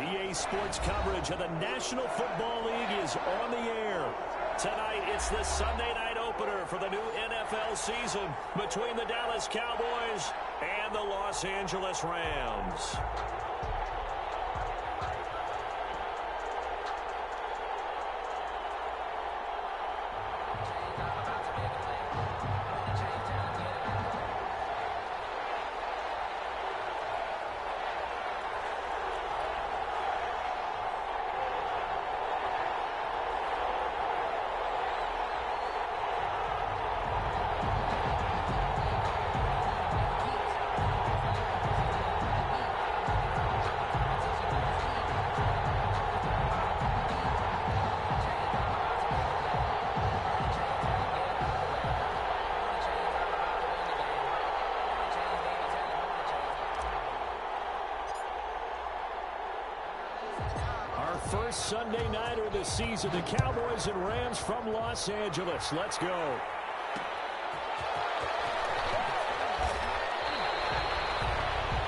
EA Sports coverage of the National Football League is on the air. Tonight, it's the Sunday night opener for the new NFL season between the Dallas Cowboys and the Los Angeles Rams. First Sunday nighter of the season, the Cowboys and Rams from Los Angeles. Let's go.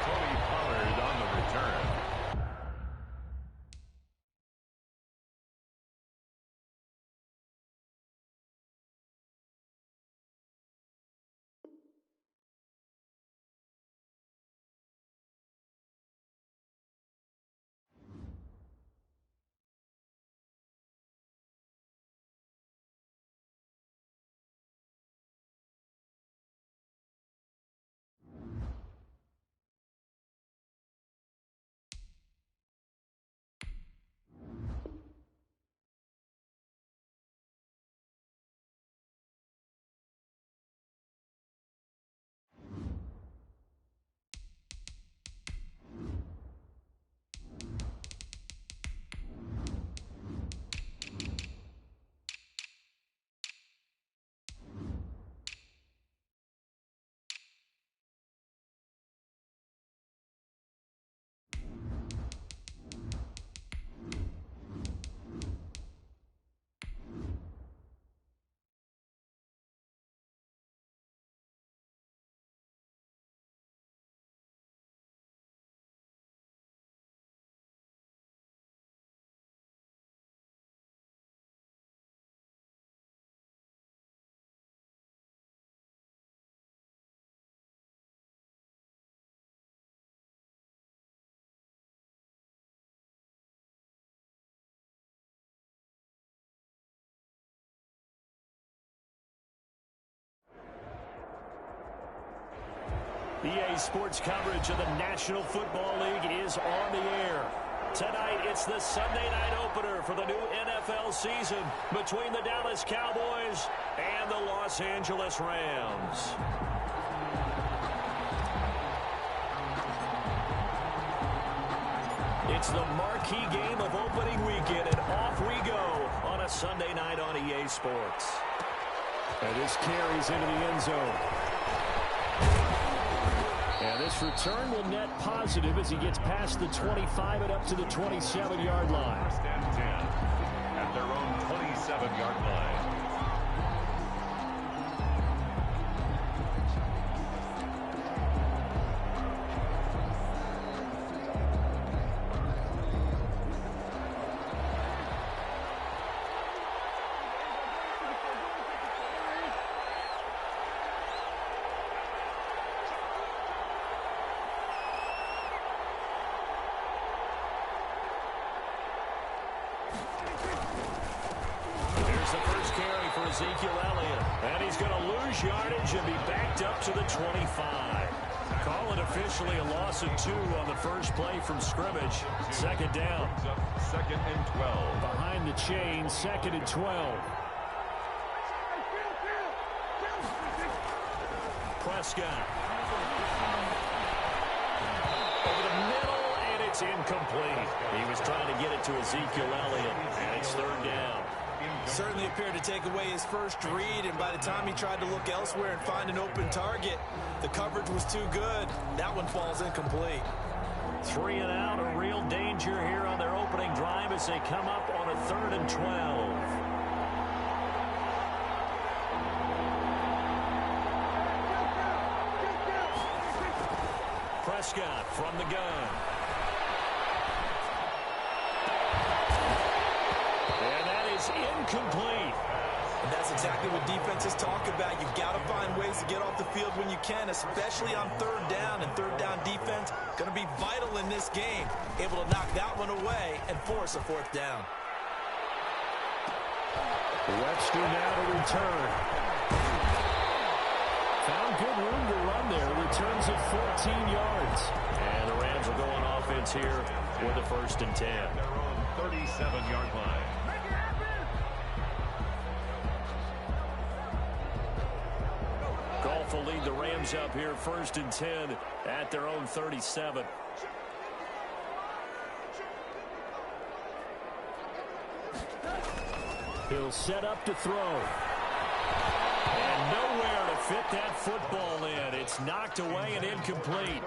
Tony Pollard on the return. EA Sports coverage of the National Football League is on the air. Tonight, it's the Sunday night opener for the new NFL season between the Dallas Cowboys and the Los Angeles Rams. It's the marquee game of opening weekend, and off we go on a Sunday night on EA Sports. And this carries into the end zone. And this return will net positive as he gets past the 25 and up to the 27-yard line. First and 10 at their own 27-yard line. Ezekiel Elliott, and he's going to lose yardage and be backed up to the 25. Call it officially a loss of 2 on the first play from scrimmage. Second down. Second and 12. Behind the chain, second and 12. Prescott. Over the middle, and it's incomplete. He was trying to get it to Ezekiel Elliott, and it's third down. Certainly appeared to take away his first read, and by the time he tried to look elsewhere and find an open target, the coverage was too good. That one falls incomplete. 3 and out, a real danger here on their opening drive as they come up on a 3rd and 12. Prescott from the gun. incomplete. And that's exactly what defenses talk about. You've got to find ways to get off the field when you can, especially on third down. And third down defense going to be vital in this game. Able to knock that one away and force a fourth down. Webster now to return. Found good room to run there. Returns of 14 yards. And the Rams are going offense here with a 1st and 10. Their own 37-yard line. Golf will lead the Rams up here 1st and 10 at their own 37. He'll set up to throw. And nowhere to fit that football in. It's knocked away and incomplete.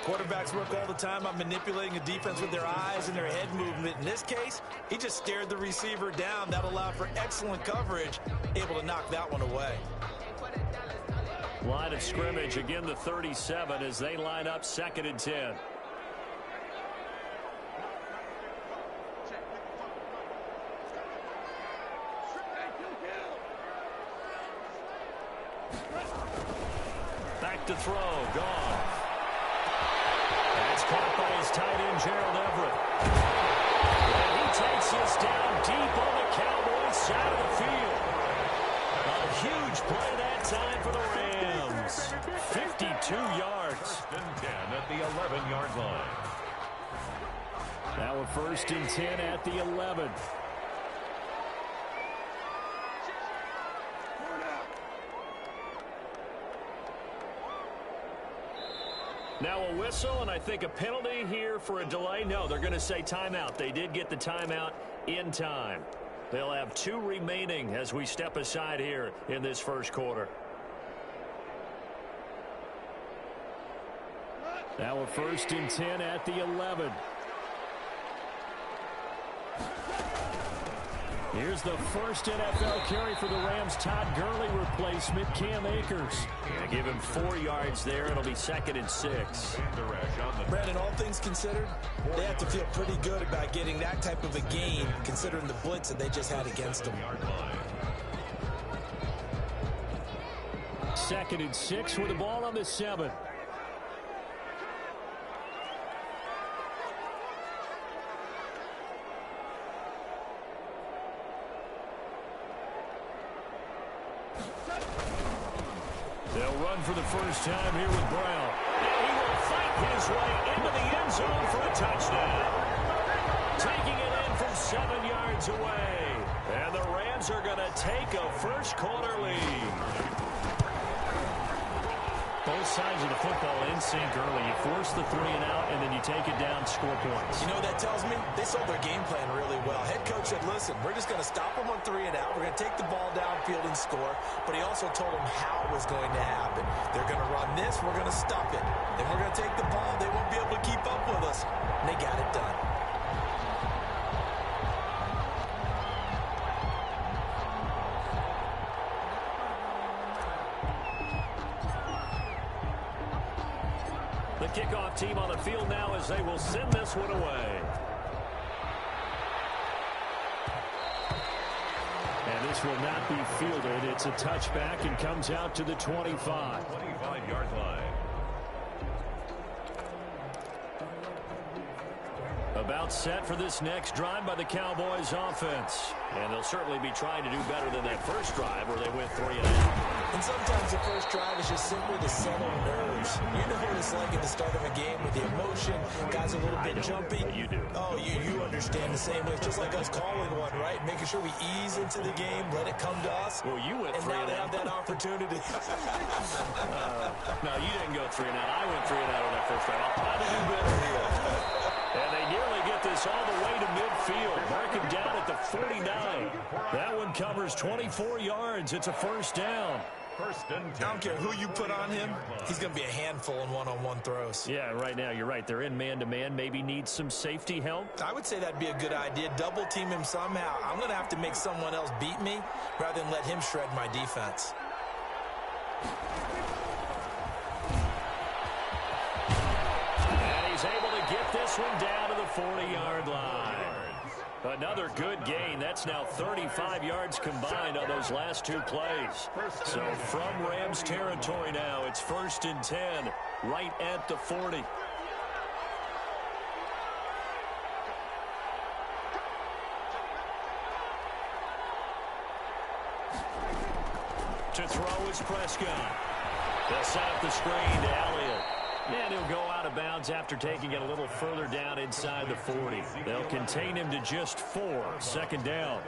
Quarterbacks work all the time on manipulating a defense with their eyes and their head movement. In this case, he just stared the receiver down. That allowed for excellent coverage. Able to knock that one away. Line of scrimmage, again the 37 as they line up 2nd and 10. Back to throw, gone. That's caught by his tight end, Gerald Everett. And he takes this down deep on the Cowboys side of the field. A huge play that time for the Rams. 52 yards. 1st and 10 at the 11-yard line. Now a 1st and 10 at the 11. Now a whistle, and I think a penalty here for a delay. No, they're going to say timeout. They did get the timeout in time. They'll have 2 remaining as we step aside here in this 1st quarter. Now a 1st and 10 at the 11. Here's the first NFL carry for the Rams. Todd Gurley replacement, Cam Akers. Yeah, give him 4 yards there. It'll be 2nd and 6. Brandon, all things considered, they have to feel pretty good about getting that type of a game, considering the blitz that they just had against them. 2nd and 6 with the ball on the 7. They'll run for the first time here with Brown. And he will fight his way into the end zone for a touchdown. Taking it in from 7 yards away. And the Rams are going to take a 1st quarter lead. Both sides of the football in sync early. You force the 3 and out, and then you take it down, score points. You know what that tells me? They sold their game plan really well. Head coach said, listen, we're just going to stop them on 3 and out. We're going to take the ball downfield and score. But he also told them how it was going to happen. They're going to run this. We're going to stop it. Then we're going to take the ball. They won't be able to keep up with us. And they got it done. Kickoff team on the field now as they will send this one away. And this will not be fielded. It's a touchback and comes out to the 25. 25-yard line. About set for this next drive by the Cowboys offense. And they'll certainly be trying to do better than that first drive where they went 3 and out. And sometimes the first drive is just simply to settle nerves. You know what it's like at the start of a game with the emotion. Guys are a little bit jumpy. You do. Oh, you understand the same way. It's just like us calling one, right? Making sure we ease into the game, let it come to us. Well, you went 3 and now and they out. have that opportunity. No, you didn't go 3 and out. I went 3 and out on that first drive. I'll try to do better here. And they nearly get this all the way to midfield. Mark him down at the 49. That one covers 24 yards. It's a 1st down. 1st and 10. I don't care who you put on him. He's going to be a handful in one-on-one throws. Yeah, right now you're right. They're in man-to-man. Maybe need some safety help. I would say that'd be a good idea. Double team him somehow. I'm going to have to make someone else beat me rather than let him shred my defense. And he's able to get this one down to the 40-yard line. Another good gain. That's now 35 yards combined on those last two plays. So from Rams territory now, it's 1st and 10, right at the 40. To throw is Prescott. They'll set up the screen to Elliott. And he'll go out of bounds after taking it a little further down inside the 40. They'll contain him to just 4. 2nd down.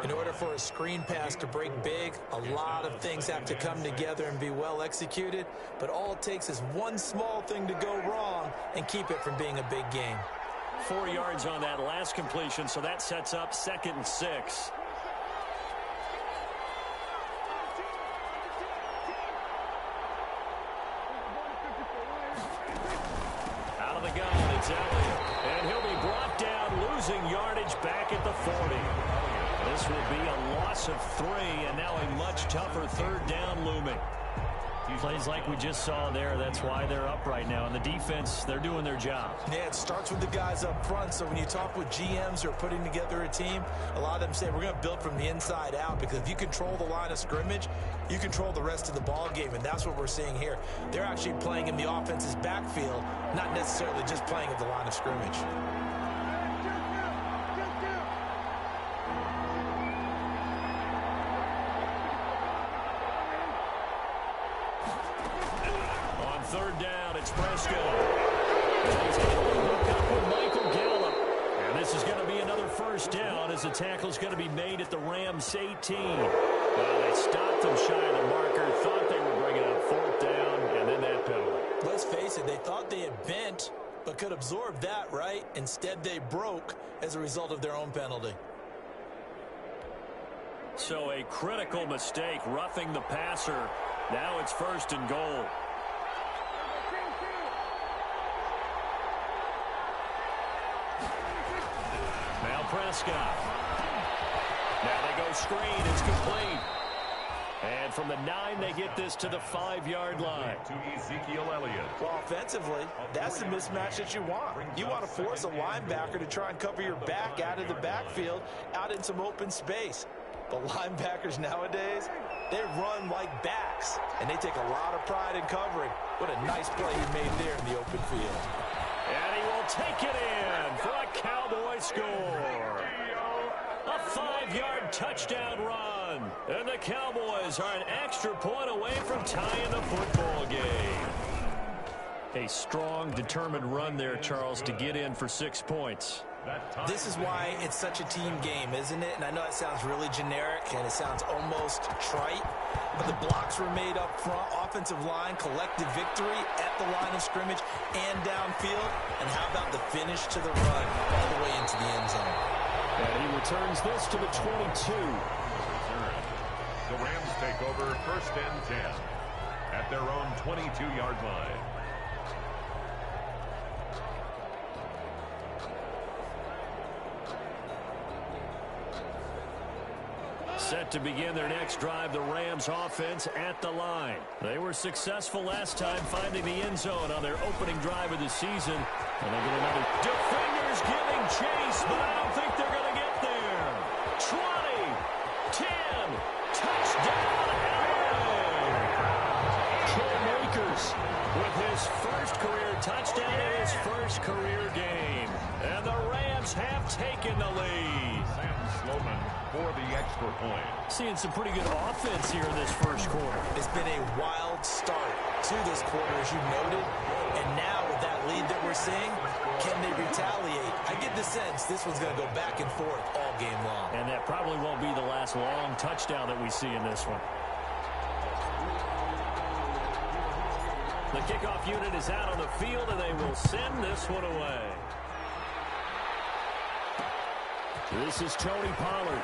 In order for a screen pass to break big, a lot of things have to come together and be well executed. But all it takes is one small thing to go wrong and keep it from being a big game. 4 yards on that last completion, so that sets up 2nd and 6. It's Elliott, and he'll be brought down, losing yardage back at the 40. This will be a loss of 3, and now a much tougher 3rd down looming. Plays like we just saw there, that's why they're up right now. And the defense, they're doing their job. Yeah, it starts with the guys up front. So when you talk with GMs who are putting together a team, a lot of them say we're going to build from the inside out, because if you control the line of scrimmage, you control the rest of the ball game, and that's what we're seeing here. They're actually playing in the offense's backfield, not necessarily just playing at the line of scrimmage. On 3rd down, it's Prescott. He's going to hook up with Michael Gallup. And this is going to be another 1st down as the tackle's going to be made at the Rams 18. Well, they stopped them shy of the marker, thought they were bringing up 4th down, and then that penalty. Let's face it, they thought they had bent, but could absorb that, right? Instead, they broke as a result of their own penalty. So a critical mistake, roughing the passer. Now it's 1st and goal. Now Prescott. Now they go screen. It's complete. And from the 9, they get this to the 5-yard line. To Ezekiel Elliott. Well, offensively, that's the mismatch that you want. You want to force a linebacker to try and cover your back out of the backfield, out in some open space. But linebackers nowadays, they run like backs, and they take a lot of pride in covering. What a nice play he made there in the open field. And he will take it in for a Cowboy score. A 5-yard touchdown run. And the Cowboys are an extra point away from tying the football game. A strong, determined run there, Charles, to get in for 6 points. This is why it's such a team game, isn't it? And I know it sounds really generic and it sounds almost trite, but the blocks were made up front, offensive line, collective victory at the line of scrimmage and downfield. And how about the finish to the run all the way into the end zone? And he returns this to the 22. The Rams take over 1st and 10 at their own 22-yard line. Set to begin their next drive, the Rams offense at the line. They were successful last time finding the end zone on their opening drive of the season. And they get another. Defenders giving chase, but I don't think they're going to get there. 20, 10, touchdown, LA. Cam Akers with his first career touchdown in his first career game. And the Rams have taken the lead. Sam Sloman for the extra point. Seeing some pretty good offense here in this first quarter. It's been a wild start to this quarter, as you noted. And now with that lead that we're seeing, can they retaliate? I get the sense this one's going to go back and forth all game long. And that probably won't be the last long touchdown that we see in this one. The kickoff unit is out on the field, and they will send this one away. This is Tony Pollard.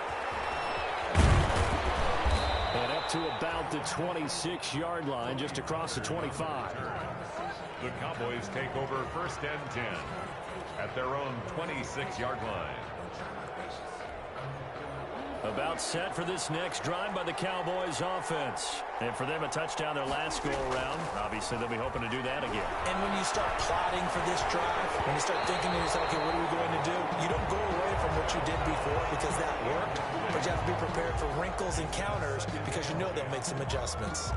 And up to about the 26-yard line, just across the 25. The Cowboys take over 1st and 10 at their own 26-yard line. About set for this next drive by the Cowboys offense. And for them, a touchdown their last go-around. Obviously, they'll be hoping to do that again. And when you start plotting for this drive, when you start thinking to yourself, okay, what are we going to do? You don't go away from what you did before because that worked. But you have to be prepared for wrinkles and counters because you know they'll make some adjustments.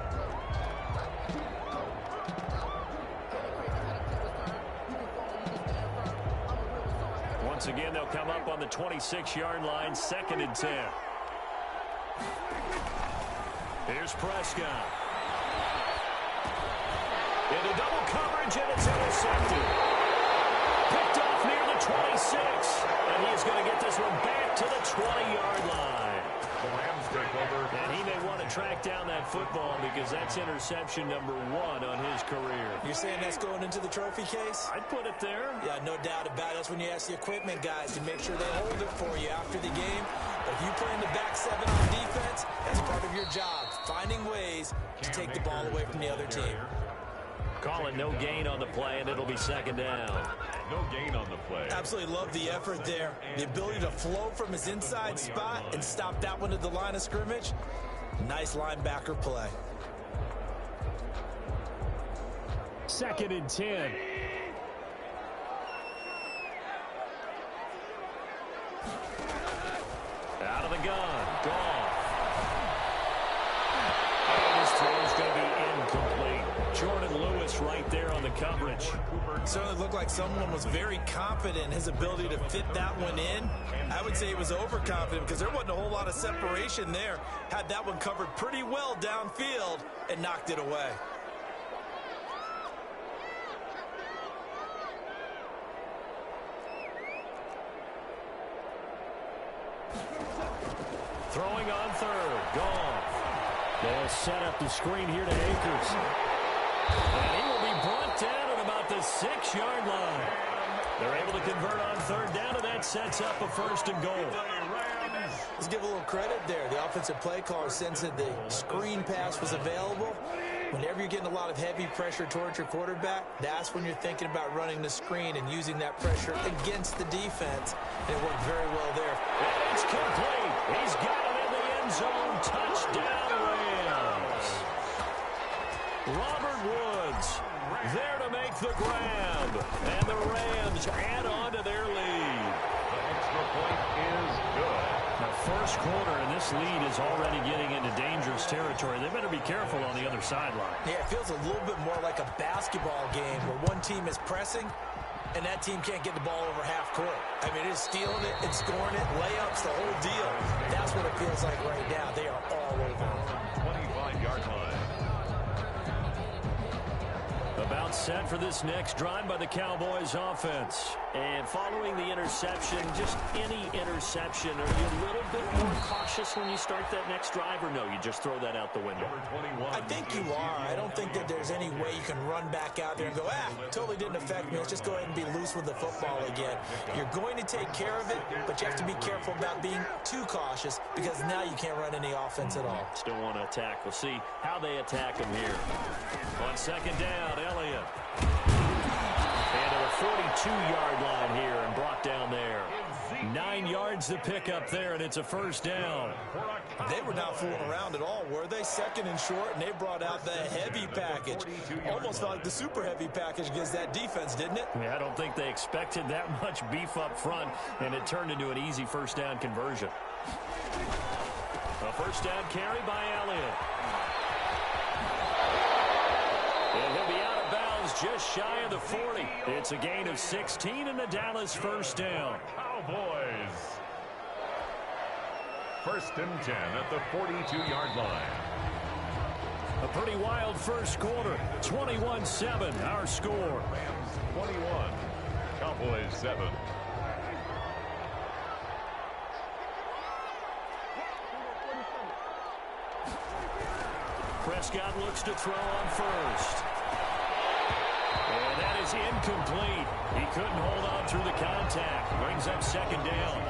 Once again, they'll come up on the 26-yard line, 2nd and 10. Here's Prescott. Into double coverage, and it's intercepted. Picked off near the 26. And he's going to get this one back to the 20-yard line. The Rams take over. And he may want to track down that football because that's interception number 1 on his career. You're saying that's going into the trophy case? I'd put it there. Yeah, no doubt about it. That's when you ask the equipment guys to make sure they hold it for you after the game. But if you play in the back 7 on defense, that's part of your job, finding ways to take the ball away from the other team. Calling no gain on the play, and it'll be 2nd down. No gain on the play. Absolutely love the effort there. The ability to flow from his inside spot and stop that one at the line of scrimmage. Nice linebacker play. 2nd and 10. Out of the gun. Goff. And his throw is going to be incomplete. Jordan Lewis right there on the coverage. Certainly looked like someone was very confident in his ability to fit that one in. I would say he was overconfident because there wasn't a whole lot of separation there. Had that one covered pretty well downfield and knocked it away. Throwing on 3rd. Goff. They'll set up the screen here to Akers. And he will be brought down at about the 6-yard line. They're able to convert on 3rd down, and that sets up a 1st and goal. Let's give a little credit there. The offensive play caller sensed that the screen pass was available. Whenever you're getting a lot of heavy pressure towards your quarterback, that's when you're thinking about running the screen and using that pressure against the defense. And it worked very well there. And it's complete. He's got it in the end zone. Touchdown, Rams. Robert Woods there to make the grab. And the Rams add on to their lead. The extra point is good. The first quarter, and this lead is already getting into dangerous territory. They better be careful on the other sideline. Yeah, it feels a little bit more like a basketball game where one team is pressing and that team can't get the ball over half court. I mean, it's stealing it, it's scoring it, layups, the whole deal. That's what it feels like right now. They are all over. 25-yard line. About set for this next drive by the Cowboys offense. And following the interception, just any interception, are you a little bit more cautious when you start that next drive, or no, you just throw that out the window? I think you are. I don't think that there's any way you can run back out there and go, totally didn't affect me. Let's just go ahead and be loose with the football again. You're going to take care of it, but you have to be careful about being too cautious because now you can't run any offense at all. Still want to attack. We'll see how they attack him here. On 2nd down, Elliott. And to the 42-yard line here and brought down there. 9 yards to pick up there, and it's a 1st down. They were not fooling around at all, were they? 2nd and short, and they brought out the heavy package. Almost felt like the super heavy package against that defense, didn't it? Yeah, I don't think they expected that much beef up front, and it turned into an easy 1st down conversion. A 1st down carry by Elliott. And he'll be out of bounds just shy of the 40. It's a gain of 16 and the Dallas 1st down. Cowboys. 1st and 10 at the 42-yard line. A pretty wild first quarter. 21-7, our score. Rams 21. Cowboys 7. Prescott looks to throw on 1st. And that is incomplete. He couldn't hold on through the contact. Brings up 2nd down.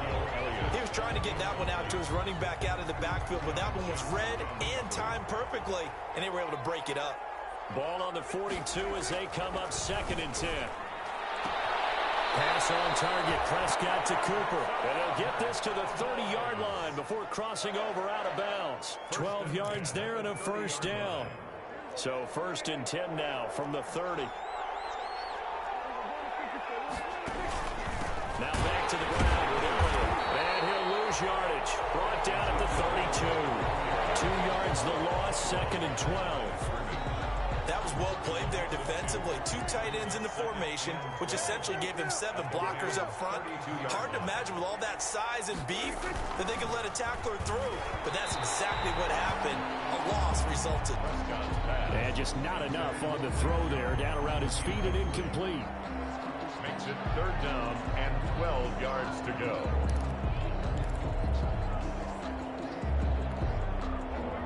He was trying to get that one out to his running back out of the backfield, but that one was read and timed perfectly, and they were able to break it up. Ball on the 42 as they come up 2nd and 10. Pass on target. Prescott to Cooper. And he'll get this to the 30-yard line before crossing over out of bounds. 12 yards there and a first down. So 1st and 10 now from the 30. Now back to the ground with Elliott. And he'll lose yardage. Brought down at the 32. 2 yards the loss, 2nd and 12. That was well played there defensively. 2 tight ends in the formation, which essentially gave him 7 blockers up front. Hard to imagine with all that size and beef that they could let a tackler through. But that's exactly what happened. A loss resulted. And just not enough on the throw there. Down around his feet and incomplete. Makes it 3rd down and 12 yards to go.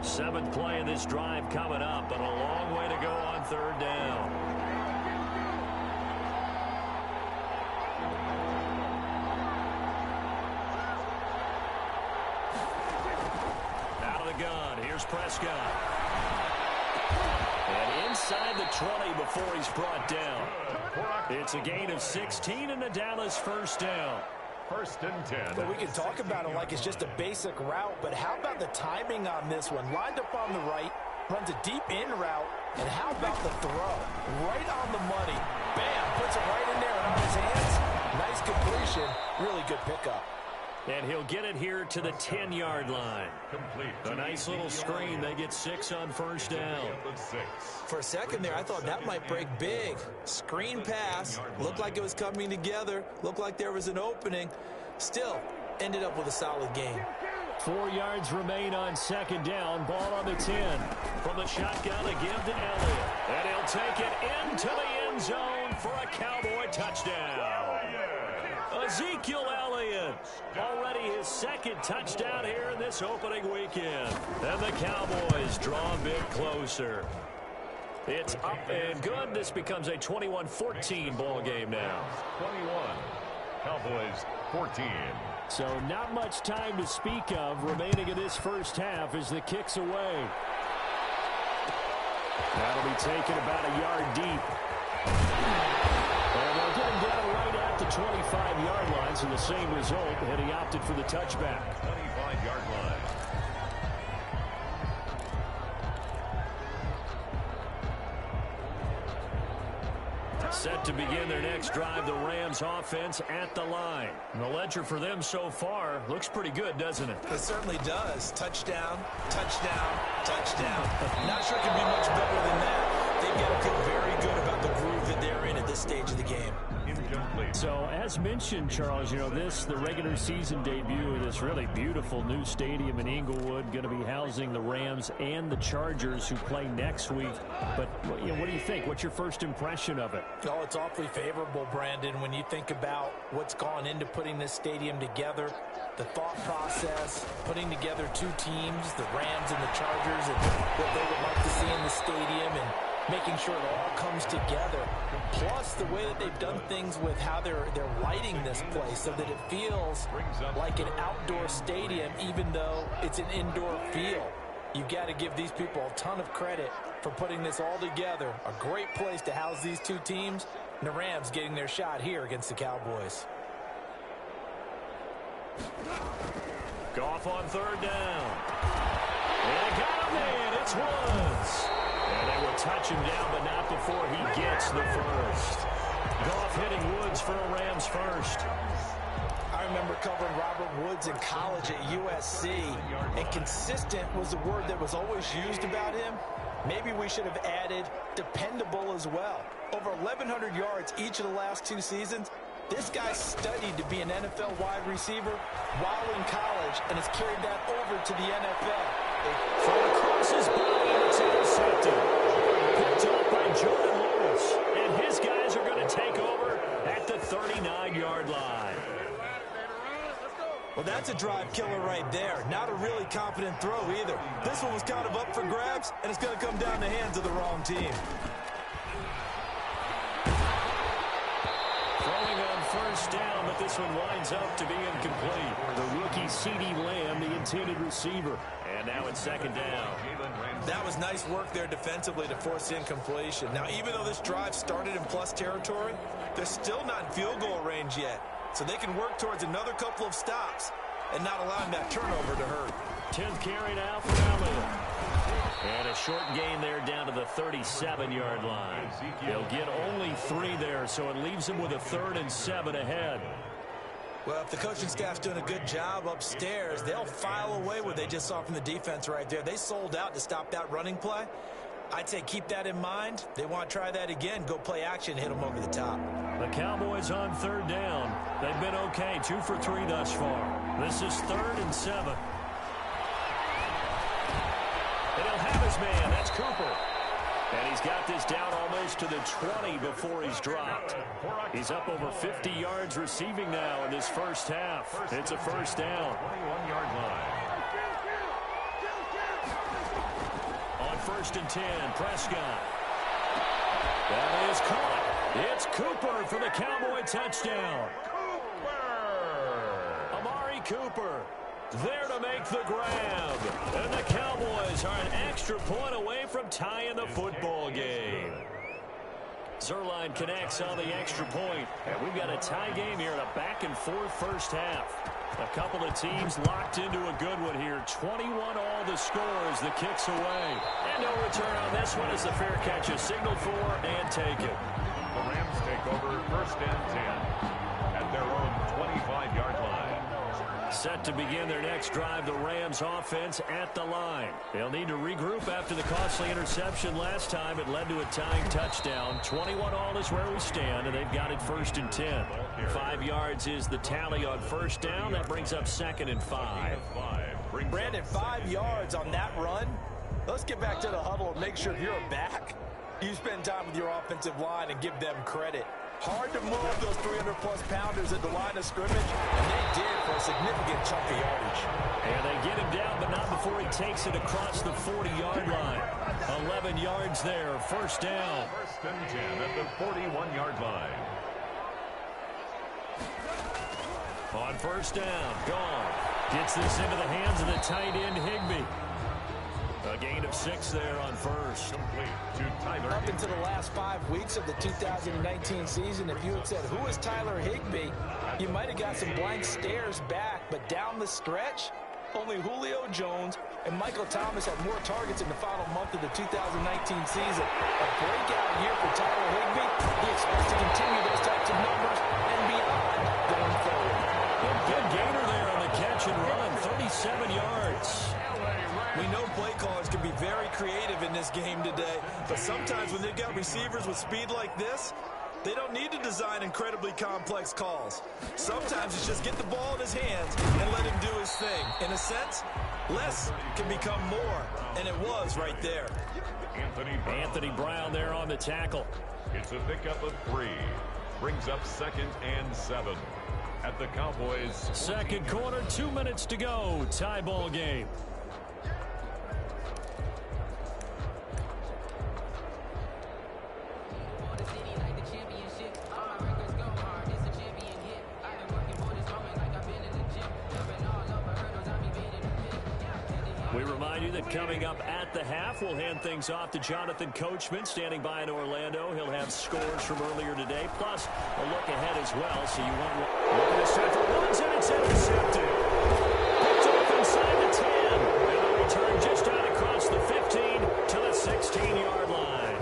7th play of this drive coming up, but a long way to go on 3rd down. Out of the gun, here's Prescott. And inside the 20 before he's brought down. It's a gain of 16 and a Dallas first down. 1st and 10. But we can talk about it like it's just a basic route, but how about the timing on this one? Lined up on the right, runs a deep in route, and how about the throw? Right on the money. Bam, puts it right in there and on his hands. Nice completion. Really good pickup. And he'll get it here to the 10-yard line. Complete. A nice little screen. They get 6 on first down. For a second there, I thought that might break big. Screen pass. Looked like it was coming together. Looked like there was an opening. Still, ended up with a solid game. 4 yards remain on 2nd down. Ball on the 10. From the shotgun, a give to Elliott. And he'll take it into the end zone for a Cowboy touchdown. Ezekiel Elliott, already his 2nd touchdown here in this opening weekend. And the Cowboys draw a bit closer. It's up and good. This becomes a 21-14 ball game now. 21. Cowboys 14. So not much time to speak of remaining in this first half as the kick's away. That'll be taken about a yard deep. And they'll get him down right at the 25-yard line, so the same result, and he opted for the touchback. 25-yard line. Set to begin their next drive, the Rams offense at the line. And the ledger for them so far looks pretty good, doesn't it? It certainly does. Touchdown, touchdown, touchdown. Not sure it can be much better than that. They've got to feel very good about the groove that they're in at this stage of the game. So, as mentioned, Charles, you know, the regular season debut of this really beautiful new stadium in Inglewood, going to be housing the Rams and the Chargers who play next week. But, you know, what do you think? What's your first impression of it? Oh, it's awfully favorable, Brandon, when you think about what's gone into putting this stadium together, the thought process, putting together 2 teams, the Rams and the Chargers, and what they would like to see in the stadium, and making sure it all comes together. Plus, the way that they've done things with how they're lighting this place so that it feels like an outdoor stadium, even though it's an indoor field. You've got to give these people a ton of credit for putting this all together. A great place to house these 2 teams. And the Rams getting their shot here against the Cowboys. Goff on 3rd down. And got him in. It's Woods. And they will touch him down, but not before he gets the first. Goff hitting Woods for a Rams first. I remember covering Robert Woods in college at USC, and consistent was the word that was always used about him. Maybe we should have added dependable as well. Over 1,100 yards each of the last 2 seasons. This guy studied to be an NFL wide receiver while in college and has carried that over to the NFL. From across his body, and it's intercepted. Picked up by Jordan Lewis. And his guys are going to take over at the 39-yard line. Well, that's a drive killer right there. Not a really confident throw either. This one was kind of up for grabs, and it's going to come down the hands of the wrong team. Throwing on 1st first down, but this one winds up to be incomplete. The rookie CeeDee Lamb, the intended receiver. And now it's second down. That was nice work there defensively to force incompletion. Now, even though this drive started in plus territory, they're still not in field goal range yet. So they can work towards another couple of stops and not allowing that turnover to hurt. 10th carry now for Allen. And a short gain there down to the 37-yard line. They'll get only 3 there, so it leaves them with a 3rd and 7 ahead. Well, if the coaching staff's doing a good job upstairs, they'll file away what they just saw from the defense right there. They sold out to stop that running play. I'd say keep that in mind. They want to try that again. Go play action, hit them over the top. The Cowboys on 3rd down. They've been okay, 2 for 3 thus far. This is 3rd and 7. And he'll have his man. That's Cooper. And he's got this down almost to the 20 before he's dropped. He's up over 50 yards receiving now in this first half. It's a first down. 21-yard line. On 1st and 10, Prescott. That is caught. It's Cooper for the Cowboy touchdown. Amari Cooper there to make the grab. And the Cowboys are an extra point away from tying the football game. Zerline connects on the extra point. And we've got a tie game here in a back-and-forth first half. A couple of teams locked into a good one here. 21 all the scores. The kick's away. And no return on this one as the fair catch is signaled for and taken. The Rams take over 1st and 10 at their own 25-yard line. Set to begin their next drive, the Rams offense at the line. They'll need to regroup after the costly interception last time. It led to a tying touchdown. 21 all is where we stand, and they've got it 1st and 10. 5 yards is the tally on 1st down. That brings up 2nd and 5. Brandon, 5 yards on that run. Let's get back to the huddle and make sure if you're a back, you spend time with your offensive line and give them credit. Hard to move those 300-plus pounders at the line of scrimmage, and they did for a significant chunk of yardage. And they get him down, but not before he takes it across the 40-yard line. 11 yards there, 1st down. 1st and 10 at the 41-yard line. On 1st down, gone. Gets this into the hands of the tight end, Higbee. A gain of 6 there on 1st. Complete to Tyler. Up into the last 5 weeks of the 2019 season, if you had said, who is Tyler Higbee, you might have got some blank stares back. But down the stretch, only Julio Jones and Michael Thomas had more targets in the final month of the 2019 season. A breakout year for Tyler Higbee. He expects to continue those types of numbers and beyond going forward. A big gainer there on the catch and run, 37 yards. We know play callers can be very creative in this game today, but sometimes when they've got receivers with speed like this, they don't need to design incredibly complex calls. Sometimes it's just get the ball in his hands and let him do his thing. In a sense, less can become more, and it was right there. Anthony Brown there on the tackle. It's a pickup of 3. Brings up 2nd and 7 at the Cowboys. Second quarter, 2 minutes to go. Tie ball game. We remind you that coming up at the half, we'll hand things off to Jonathan Coachman, standing by in Orlando. He'll have scores from earlier today, plus a look ahead as well. So you want to look at the center. Runs and it's intercepted. Picked off inside the 10. And the return just out across the 15 to the 16-yard line.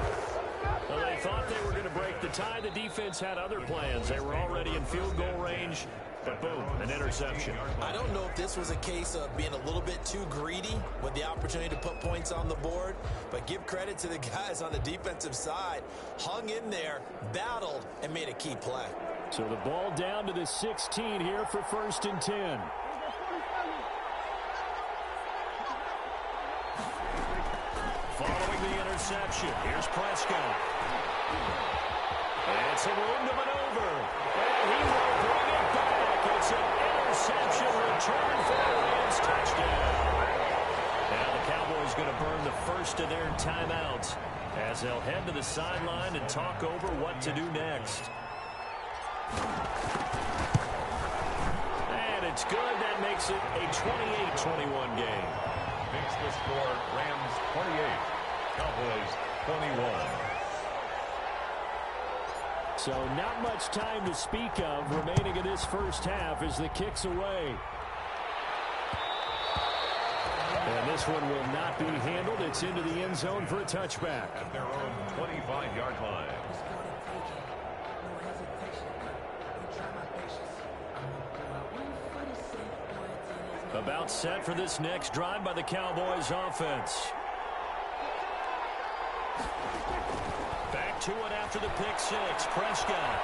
Well, they thought they were going to break the tie. The defense had other plans. They were already in field goal range. But boom, an interception. I don't know if this was a case of being a little bit too greedy with the opportunity to put points on the board, but give credit to the guys on the defensive side. Hung in there, battled, and made a key play. So the ball down to the 16 here for 1st and 10. Following the interception, here's Prescott. And some room to maneuver. And he will bring it back. It's an interception return for the Rams touchdown. Now the Cowboys going to burn the first of their timeouts as they'll head to the sideline and talk over what to do next. It's good. That makes it a 28-21 game. Makes the score Rams 28, Cowboys 21. So not much time to speak of remaining in this first half as the kick's away. And this one will not be handled. It's into the end zone for a touchback. At their own 25-yard line. About set for this next drive by the Cowboys offense. Back to it after the pick six. Prescott.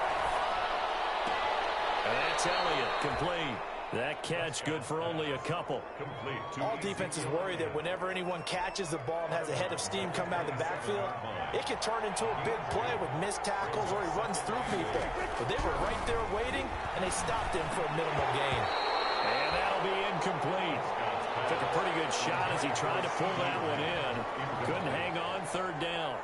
And that's Elliott. Complete. That catch good for only a couple. Complete. All defenses worry that whenever anyone catches the ball and has a head of steam coming out of the backfield, it can turn into a big play with missed tackles or he runs through people. But they were right there waiting, and they stopped him for a minimal gain. And that'll be incomplete. Took a pretty good shot as he tried to pull that one in. Couldn't hang on third down.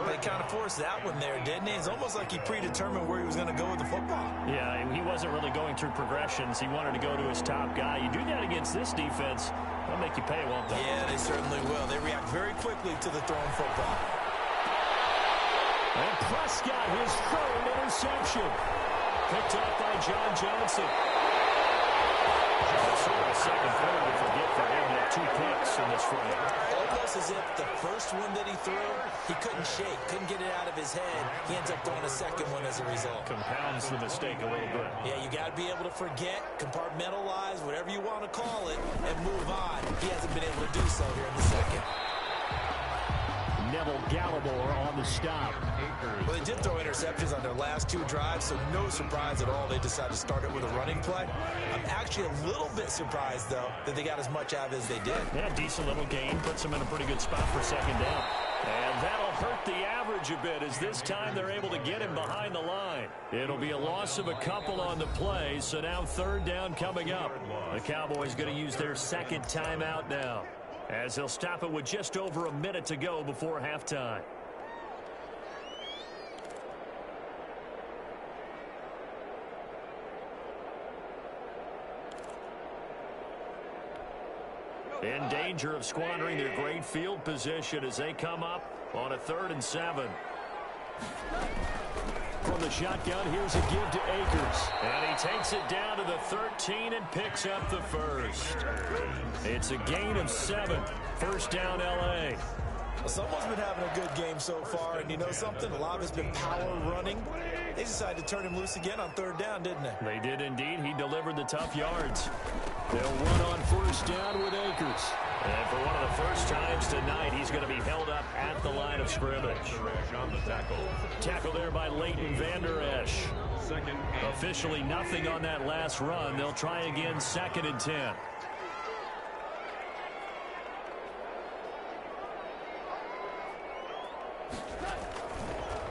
They kind of forced that one there, didn't he? It's almost like he predetermined where he was going to go with the football. Yeah, he wasn't really going through progressions. He wanted to go to his top guy. You do that against this defense, they'll make you pay, won't they? Yeah, they certainly will. They react very quickly to the thrown football. And Prescott, his third interception. Picked up by John Johnson. That's sort of a second third to forget for him. Had 2 picks in this frame. Almost as if the first one that he threw, he couldn't shake, couldn't get it out of his head. He ends up throwing a second one as a result. Compounds the mistake a little bit. Yeah, you got to be able to forget, compartmentalize, whatever you want to call it, and move on. He hasn't been able to do so here in the second. Neville Gallimore on the stop. Well, they did throw interceptions on their last 2 drives, so no surprise at all they decided to start it with a running play. I'm actually a little bit surprised, though, that they got as much out of it as they did. Yeah, decent little gain. Puts them in a pretty good spot for second down. And that'll hurt the average a bit as this time they're able to get him behind the line. It'll be a loss of a couple on the play, so now third down coming up. The Cowboys going to use their second timeout now, as they'll stop it with just over a minute to go before halftime. In danger of squandering their great field position as they come up on a 3rd and 7. From the shotgun, here's a give to Akers. And he takes it down to the 13 and picks up the first. It's a gain of 7. First down, L.A. Well, someone's been having a good game so far, and you know something? A lot of it's been power running. They decided to turn him loose again on 3rd down, didn't they? They did indeed. He delivered the tough yards. They'll run on first down with Akers. And for one of the first times tonight, he's going to be held up at the line of scrimmage. On the tackle. Tackle there by Leighton Vander Esch. Officially nothing on that last run. They'll try again 2nd and 10.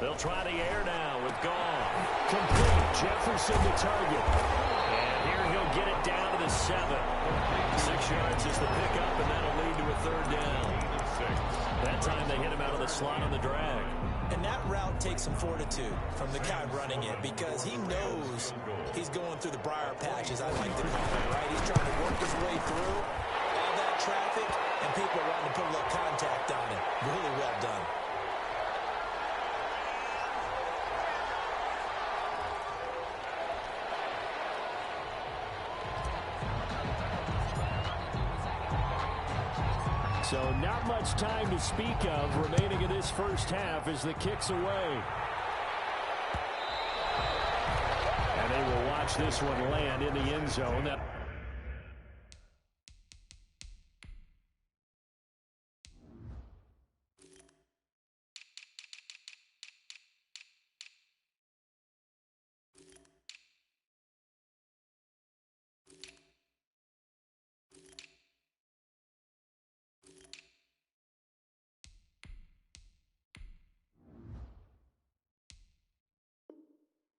They'll try the air now with Gall. Complete. Jefferson the target. And here he'll get it down to the 7. 6 yards is the pickup, and that'll lead to a 3rd down. That time they hit him out of the slot on the drag. And that route takes some fortitude from the guy running it because he knows he's going through the briar patches, I like to call it, right? He's trying to work his way through all that traffic, and people are wanting to put a little contact on him. Really well done. So not much time to speak of remaining in this first half as the kick's away. And they will watch this one land in the end zone.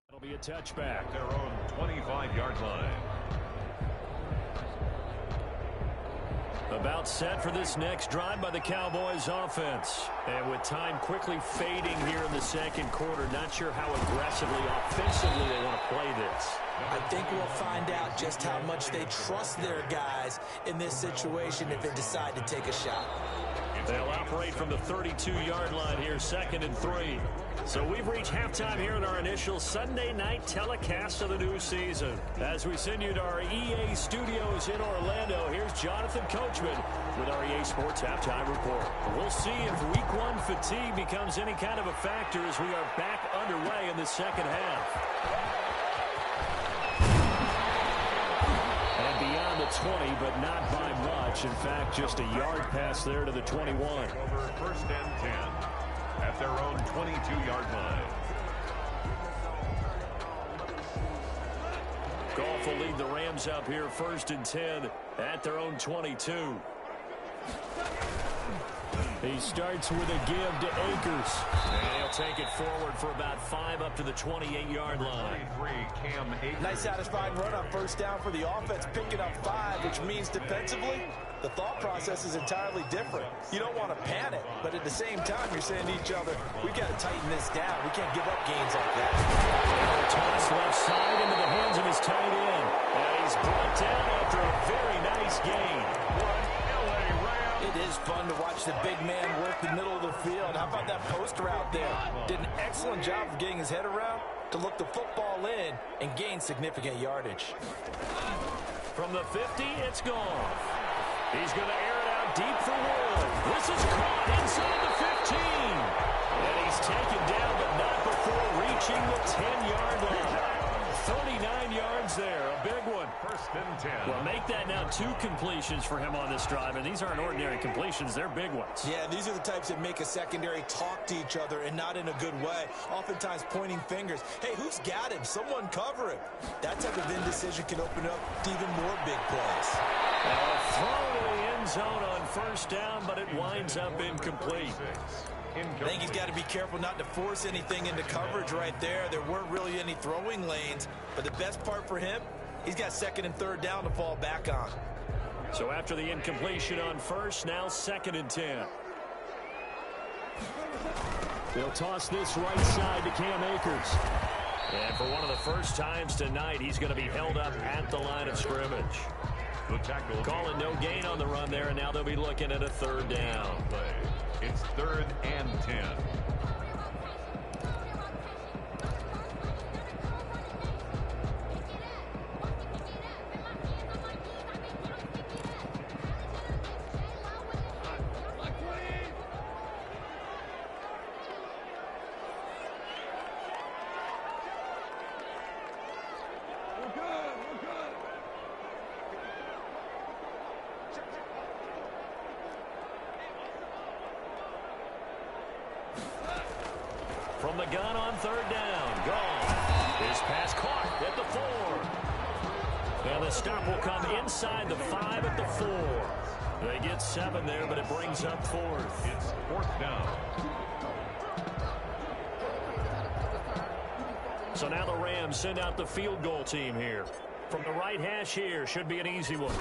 It'll be a touchback. Their own 25-yard line. About set for this next drive by the Cowboys offense. And with time quickly fading here in the second quarter, not sure how aggressively, offensively they want to play this. I think we'll find out just how much they trust their guys in this situation if they decide to take a shot. They'll operate from the 32-yard line here, 2nd and 3. So we've reached halftime here in our initial Sunday night telecast of the new season. As we send you to our EA studios in Orlando, here's Jonathan Coachman with our EA Sports Halftime Report. We'll see if Week 1 fatigue becomes any kind of a factor as we are back underway in the second half. And beyond the 20, but not by much. In fact, just a yard pass there to the 21. Over 1st and 10 at their own 22-yard line. Goff will lead the Rams up here 1st and 10 at their own 22. He starts with a give to Akers. And he'll take it forward for about 5 up to the 28-yard line. Nice satisfying run on 1st down for the offense, picking up 5, which means defensively, the thought process is entirely different. You don't want to panic, but at the same time, you're saying to each other, we've got to tighten this down. We can't give up gains like that. Toss left side into the hands of his tight end. And he's brought down after a very nice gain. It is fun to watch the big man work the middle of the field. How about that post route there? Did an excellent job of getting his head around to look the football in and gain significant yardage. From the 50, it's gone. He's going to air it out deep for Wood. This is caught inside the 15. And he's taken down, but not before reaching the 10-yard line. 39 yards there, a big one. 1st and 10. Well, make that now 2 completions for him on this drive, and these aren't ordinary completions. They're big ones. Yeah, these are the types that make a secondary talk to each other and not in a good way. Oftentimes pointing fingers. Hey, who's got him? Someone cover him. That type of indecision can open up to even more big plays. Throw to the end zone on 1st down, but it winds up incomplete. I think he's got to be careful not to force anything into coverage right there. There weren't really any throwing lanes, but the best part for him, he's got 2nd and 3rd down to fall back on. So after the incompletion on 1st, now 2nd and 10. They'll toss this right side to Cam Akers. And for one of the first times tonight, he's going to be held up at the line of scrimmage. The tackle. Calling no gain on the run there, and now they'll be looking at a 3rd down. It's 3rd and 10. From the gun on 3rd down. Gone. His pass caught at the 4. And the stop will come inside the 5 at the 4. They get 7 there, but it brings up 4th. It's 4th down. So now the Rams send out the field goal team here. From the right hash here, should be an easy one.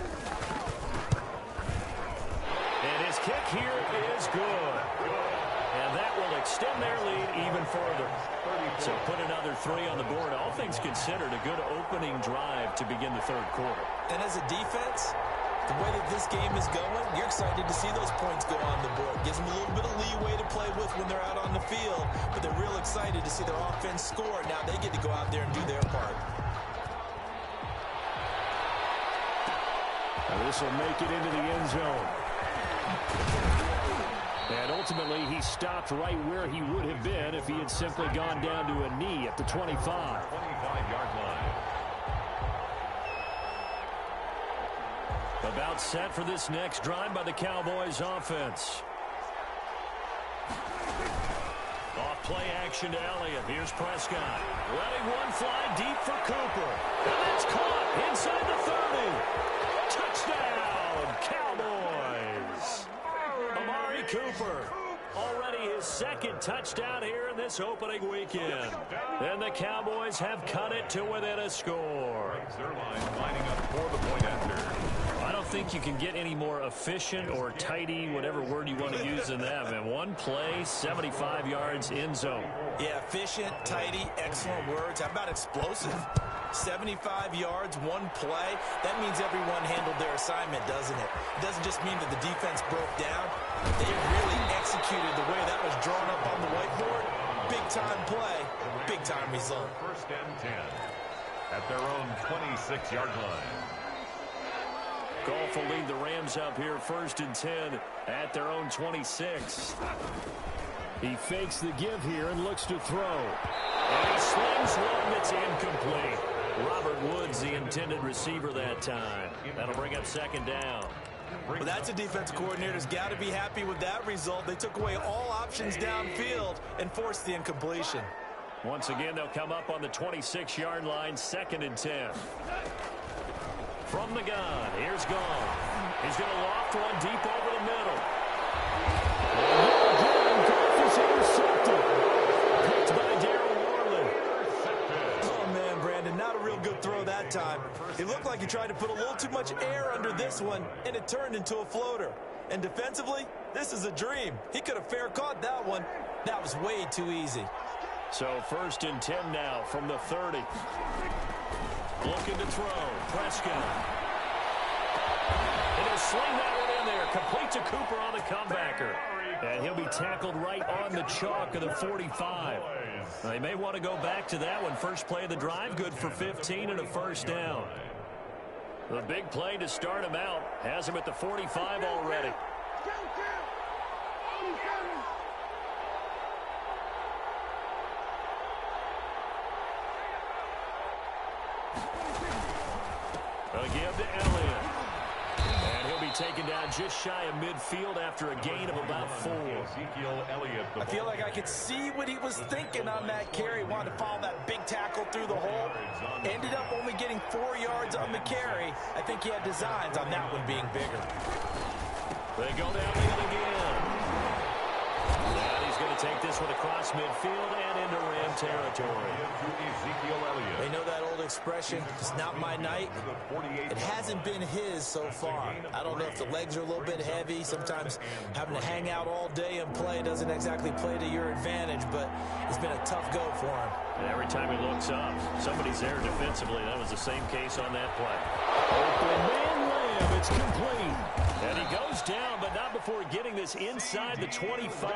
And his kick here is good. And that will extend their lead even further. So put another 3 on the board. All things considered, a good opening drive to begin the 3rd quarter. And as a defense, the way that this game is going, you're excited to see those points go on the board. Gives them a little bit of leeway to play with when they're out on the field. But they're real excited to see their offense score. Now they get to go out there and do their part. And this will make it into the end zone. And ultimately, he stopped right where he would have been if he had simply gone down to a knee at the 25. 25-yard line. About set for this next drive by the Cowboys offense. Off play action to Elliott. Here's Prescott. Letting one fly deep for Cooper. And that's caught inside the 30. Touchdown, Cowboys. Amari Cooper. Already his 2nd touchdown here in this opening weekend. And the Cowboys have cut it to within a score. Their line lining up for the point after. I don't think you can get any more efficient or tidy, whatever word you want to use in that, man. One play, 75 yards in zone. Yeah, efficient, tidy, excellent words. How about explosive? 75 yards, one play. That means everyone handled their assignment, doesn't it? It doesn't just mean that the defense broke down. They really executed the way that was drawn up on the whiteboard. Big-time play, big-time result. First and 10 at their own 26-yard line. Goff will lead the Rams up here first and 10 at their own 26. He fakes the give here and looks to throw. And he slings one that's incomplete. Robert Woods, the intended receiver that time. That'll bring up second down. Well, that's a defense coordinator's got to be happy with that result. They took away all options downfield and forced the incompletion. Once again, they'll come up on the 26-yard line, second and 10. From the gun, here's Goff. He's going to loft one deep over the middle. Goff is intercepted. Picked by Darren Warland. Oh, man, Brandon, not a real good throw that time. It looked like he tried to put a little too much air under this one, and it turned into a floater. And defensively, this is a dream. He could have fair caught that one. That was way too easy. So first and 10 now from the 30. Looking to throw. Prescott. And he'll sling that one in there. Complete to Cooper on the comebacker. And he'll be tackled right on the chalk of the 45. They may want to go back to that one. First play of the drive, good for 15 and a first down. The big play to start him out. Has him at the 45 already. A give to Elliott. And he'll be taken down just shy of midfield after a gain of about 4. I feel like I could see what he was thinking on that carry. Wanted to follow that big tackle through the hole. Ended up only getting 4 yards on the carry. I think he had designs on that one being bigger. They go down again. And he's going to take this one across midfield and into Ram territory. They know that old expression, it's not my night. It hasn't been his so far. I don't know if the legs are a little bit heavy. Sometimes having to hang out all day and play doesn't exactly play to your advantage, but it's been a tough go for him. And every time he looks up, somebody's there defensively. That was the same case on that play. Open man Lamb, it's complete. And he goes down, but not before getting this inside the 25.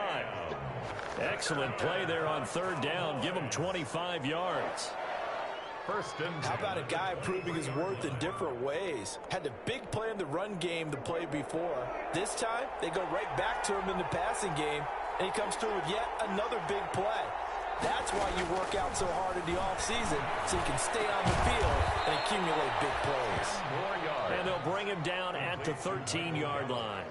Excellent play there on third down. Give him 25 yards. First and 10. How about a guy proving his worth in different ways? Had a big play in the run game the play before. This time, they go right back to him in the passing game, and he comes through with yet another big play. That's why you work out so hard in the offseason, so you can stay on the field and accumulate big plays. And they'll bring him down at the 13-yard line.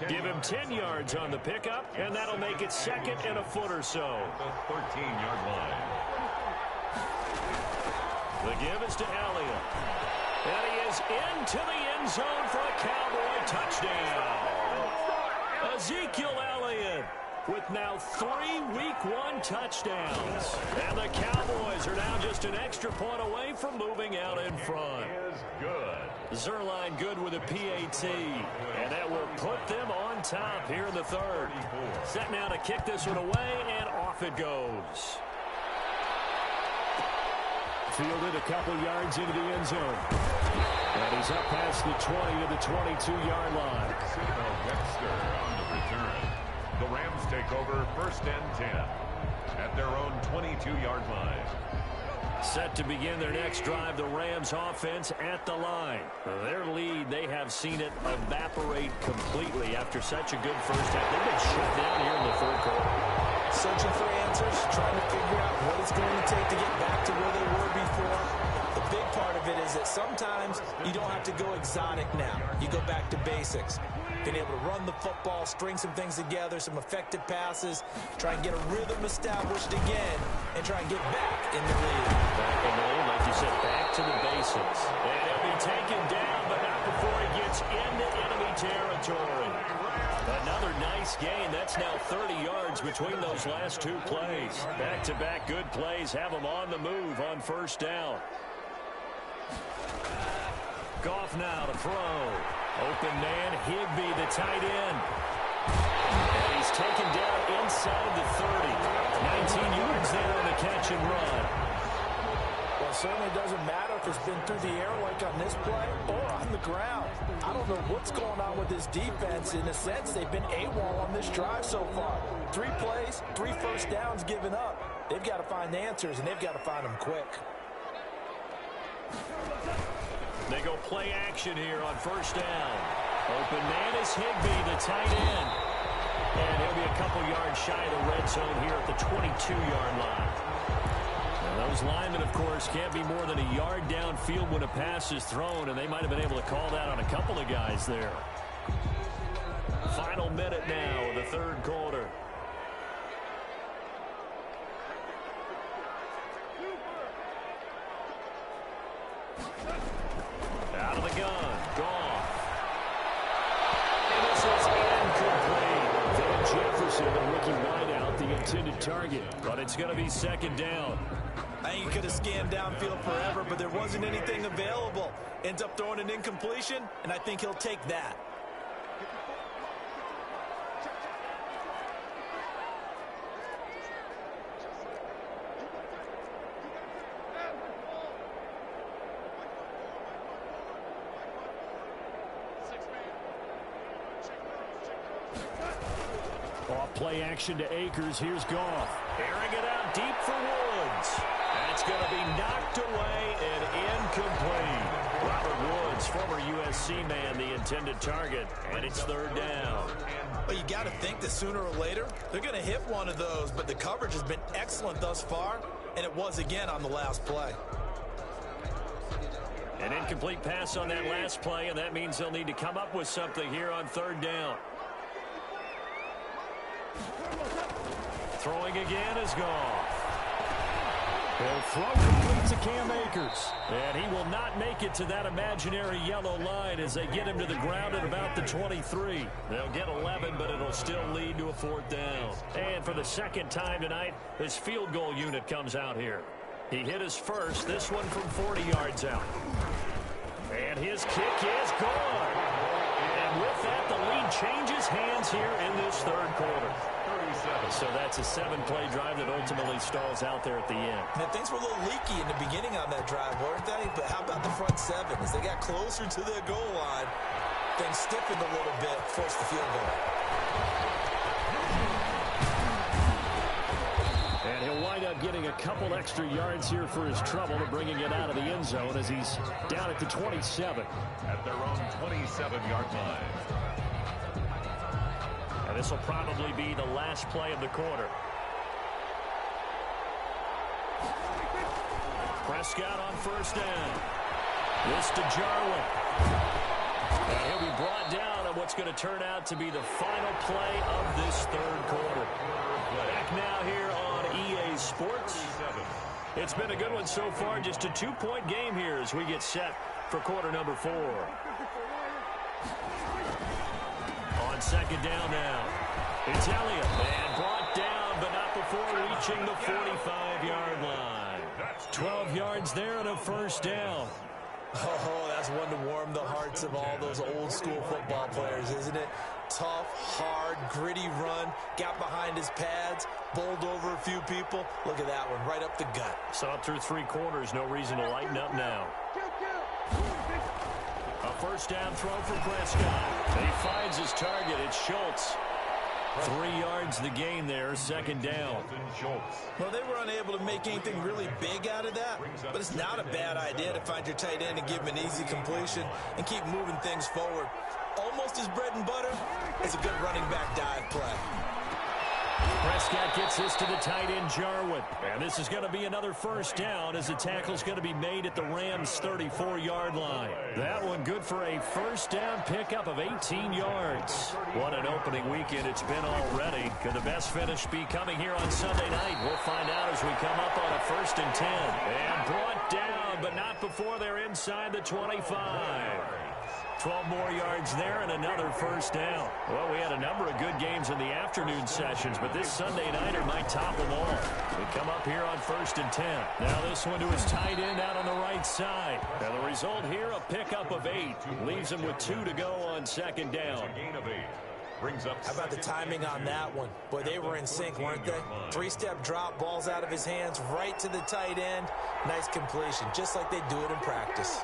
Give him 10 yards on the pickup, and that'll make it second and a foot or so. The 13-yard line. The give is to Elliott. And he is into the end zone for a Cowboy touchdown. Ezekiel Elliott with now 3 Week 1 touchdowns. And the Cowboys are now just an extra point away from moving out in front. Is good. Zerline good with a PAT. And that will put them on top here in the third. Set now to kick this one away, and off it goes. Fielded a couple yards into the end zone. And he's up past the 20 to the 22-yard line. Dexter on the return. The Rams take over first and 10 at their own 22-yard line. Set to begin their next drive, the Rams offense at the line. Their lead, they have seen it evaporate completely after such a good first half. They've been shut down here in the third quarter. Searching for answers, trying to figure out what it's going to take to get back to where they were before. The big part of it is that sometimes you don't have to go exotic now. You go back to basics. Being able to run the football, string some things together, some effective passes, try and get a rhythm established again, and try and get back in the lead. Back in the lead, like you said, back to the basics. And he'll be taken down, but not before he gets into enemy territory. Another nice gain. That's now 30 yards between those last 2 plays. Back-to-back good plays have them on the move on first down. Goff now to throw. Open man, Higbee, the tight end. And he's taken down inside the 30. 19 yards there on the catch and run. Well, it certainly doesn't matter if it's been through the air like on this play or on the ground. I don't know what's going on with this defense. In a sense, they've been AWOL on this drive so far. 3 plays, 3 first downs given up. They've got to find the answers, and they've got to find them quick. They go play action here on first down. Open man is Higbee, the tight end. And he'll be a couple yards shy of the red zone here at the 22-yard line. Now those linemen, of course, can't be more than a yard downfield when a pass is thrown, and they might have been able to call that on a couple of guys there. Final minute now of the third quarter. Out of the gun. Gone. And this is incomplete. Van Jefferson, the rookie wideout, the intended target. But it's going to be second down. I think he could have scanned downfield forever, but there wasn't anything available. Ends up throwing an incompletion, and I think he'll take that. Off play action to Akers. Here's Goff. Airing it out deep for Woods. That's going to be knocked away and incomplete. Robert Woods, former USC man, the intended target, and it's third down. Well, you got to think that sooner or later they're going to hit one of those, but the coverage has been excellent thus far, and it was again on the last play. An incomplete pass on that last play, and that means they'll need to come up with something here on third down. Throwing again is Goff. He'll throw complete to Cam Akers. And he will not make it to that imaginary yellow line as they get him to the ground at about the 23. They'll get 11, but it'll still lead to a fourth down. And for the second time tonight, his field goal unit comes out here. He hit his first, this one from 40 yards out. And his kick is gone. And with that, the lead changes hands here in this third quarter. So that's a 7-play drive that ultimately stalls out there at the end. And things were a little leaky in the beginning on that drive, weren't they? But how about the front 7? As they got closer to their goal line, things stiffened a little bit, forced the field goal. And he'll wind up getting a couple extra yards here for his trouble to bringing it out of the end zone as he's down at the 27. At their own 27-yard line. And this will probably be the last play of the quarter. Prescott on first down. This to Jarwin. And he'll be brought down on what's going to turn out to be the final play of this third quarter. Back now here on EA Sports. It's been a good one so far. Just a 2-point game here as we get set for quarter number 4. On second down now. It's Elliott. And brought down, but not before reaching the 45-yard line. 12 yards there and a first down. Oh, that's one to warm the hearts of all those old-school football players, isn't it? Tough, hard, gritty run. Got behind his pads, bowled over a few people. Look at that one, right up the gut. Saw it through 3 quarters. No reason to lighten up now. A first down throw for Prescott. He finds his target. It's Schultz. 3 yards the gain there, second down. Well, they were unable to make anything really big out of that, but it's not a bad idea to find your tight end and give him an easy completion and keep moving things forward. Almost as bread and butter as a good running back dive play. Prescott gets this to the tight end, Jarwin. And this is going to be another first down as the tackle's going to be made at the Rams' 34-yard line. That one good for a first down pickup of 18 yards. What an opening weekend it's been already. Could the best finish be coming here on Sunday night? We'll find out as we come up on a 1st and 10. And brought down, but not before they're inside the 25. 12 more yards there and another first down. Well, we had a number of good games in the afternoon sessions, but this Sunday nighter might top them all. We come up here on 1st and 10. Now this one to his tight end out on the right side. Now the result here, a pickup of 8. Leaves him with 2 to go on 2nd down. A gain of 8. Brings up. How about the timing on that one? Boy, they were in sync, weren't they? 3-step drop, balls out of his hands, right to the tight end. Nice completion, just like they do it in practice.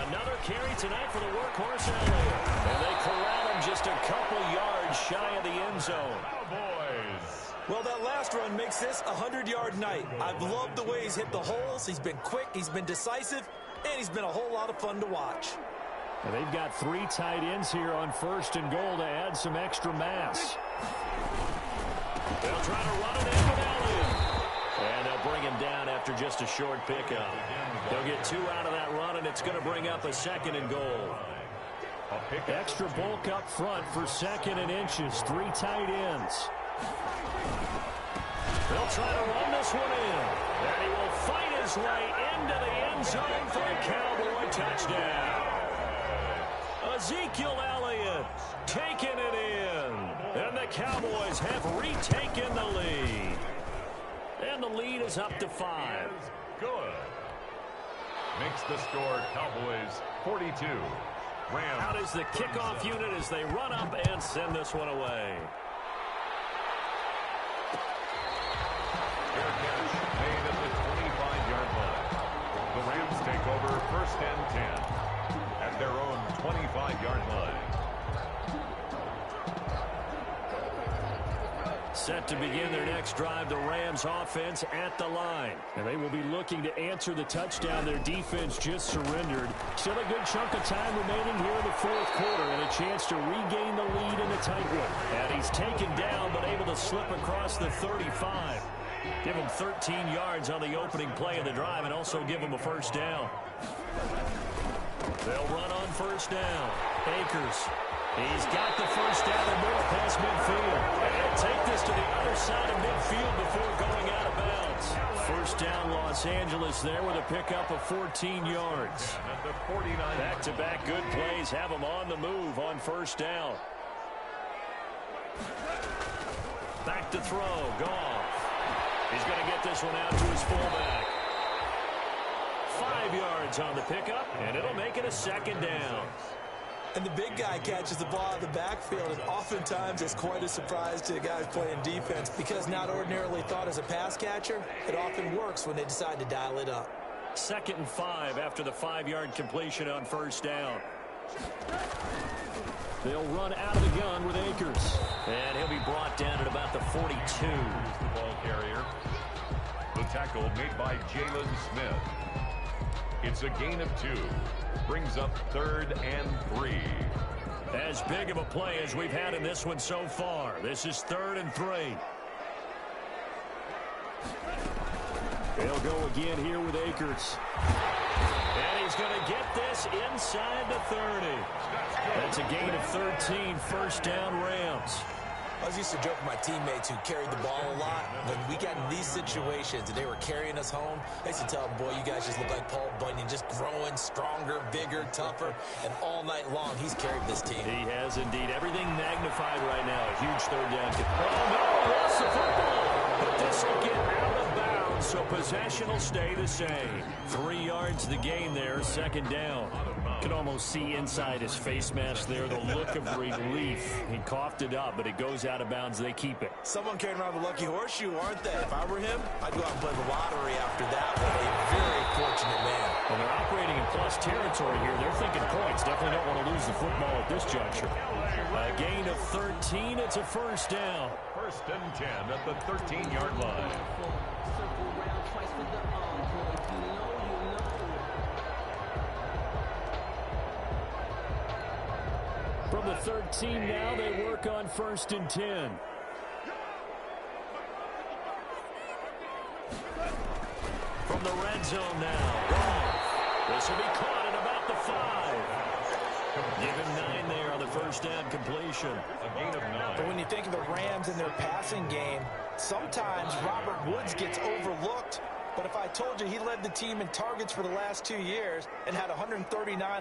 Another carry tonight for the workhorse Elliott. And they corral him just a couple yards shy of the end zone. Cowboys. Well, that last run makes this a 100-yard night. I've loved the way he's hit the holes. He's been quick, he's been decisive, and he's been a whole lot of fun to watch. And they've got 3 tight ends here on 1st and goal to add some extra mass. They'll try to run it in with Elliott. And they'll bring him down after just a short pickup. They'll get 2 out of that run, and it's going to bring up a 2nd and goal. Extra bulk up front for 2nd and inches. 3 tight ends. They'll try to run this one in. And he will fight his way into the end zone for a Cowboy touchdown. Ezekiel Elliott taking it in. And the Cowboys have retaken the lead. And the lead is up to 5. Good. Makes the score Cowboys 42. Rams. Out is the kickoff unit as they run up and send this one away. Fair catch made at the 25-yard line. The Rams take over 1st and 10 at their own 25-yard line. Set to begin their next drive, the Rams offense at the line. And they will be looking to answer the touchdown their defense just surrendered. Still a good chunk of time remaining here in the 4th quarter and a chance to regain the lead in a tight one. And he's taken down but able to slip across the 35. Give him 13 yards on the opening play of the drive and also give him a first down. They'll run on 1st down. Akers. He's got the first down and more past midfield. And take this to the other side of midfield before going out of bounds. First down Los Angeles there with a pickup of 14 yards. At the 49. Back-to-back good plays have him on the move on 1st down. Back to throw. Goff. He's going to get this one out to his fullback. 5 yards on the pickup, and it'll make it a 2nd down. And the big guy catches the ball out of the backfield, and oftentimes it's quite a surprise to the guys playing defense because not ordinarily thought as a pass catcher, it often works when they decide to dial it up. 2nd and 5 after the 5-yard completion on 1st down. They'll run out of the gun with Akers. And he'll be brought down at about the 42. The ball carrier. The tackle made by Jalen Smith. It's a gain of 2. Brings up 3rd and 3. As big of a play as we've had in this one so far. This is 3rd and 3. They'll go again here with Akers. And he's going to get this inside the 30. That's a gain of 13, 1st down Rams. I was used to joke with my teammates who carried the ball a lot. When we got in these situations and they were carrying us home, I used to tell them, boy, you guys just look like Paul Bunyan, just growing stronger, bigger, tougher. And all night long, he's carried this team. He has indeed. Everything magnified right now. A huge 3rd down. Oh, no, lost the football. But this will get out of bounds, so possession will stay the same. 3 yards the gain there, 2nd down. You can almost see inside his face mask there the look of relief. He coughed it up, but it goes out of bounds. They keep it. Someone carrying around the lucky horseshoe, aren't they? If I were him, I'd go out and play the lottery after that one. A very fortunate man. Well, they're operating in plus territory here. They're thinking points. Definitely don't want to lose the football at this juncture. A gain of 13. It's a 1st down. 1st and 10 at the 13-yard line. From the 13 now, they work on 1st and 10. From the red zone now. This will be caught at about the 5. Give him 9 there on the 1st down completion. A gain of 9. But when you think of the Rams and their passing game, sometimes Robert Woods gets overlooked. But if I told you he led the team in targets for the last 2 years and had 139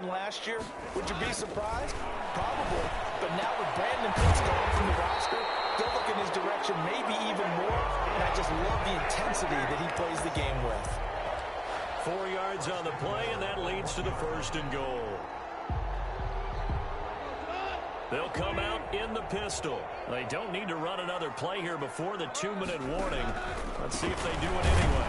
last year, would you be surprised? Probably. But now with Brandon Cooks gone from the roster, they'll look in his direction maybe even more, and I just love the intensity that he plays the game with. 4 yards on the play, and that leads to the 1st and goal. They'll come out in the pistol. They don't need to run another play here before the 2-minute warning. Let's see if they do it anyway.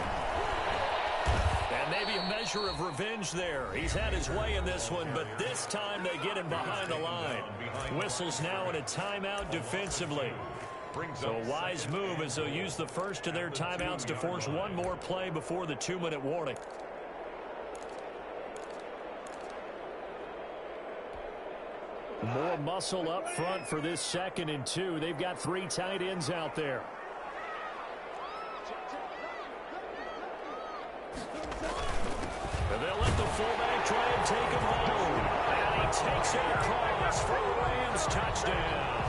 And maybe a measure of revenge there. He's had his way in this one, but this time they get him behind the line. Whistles now in a timeout defensively. So a wise move as they'll use the first of their timeouts to force one more play before the 2-minute warning. More muscle up front for this 2nd and 2. They've got 3 tight ends out there. And they'll let the fullback try and take him home. And he takes it across for a Rams touchdown.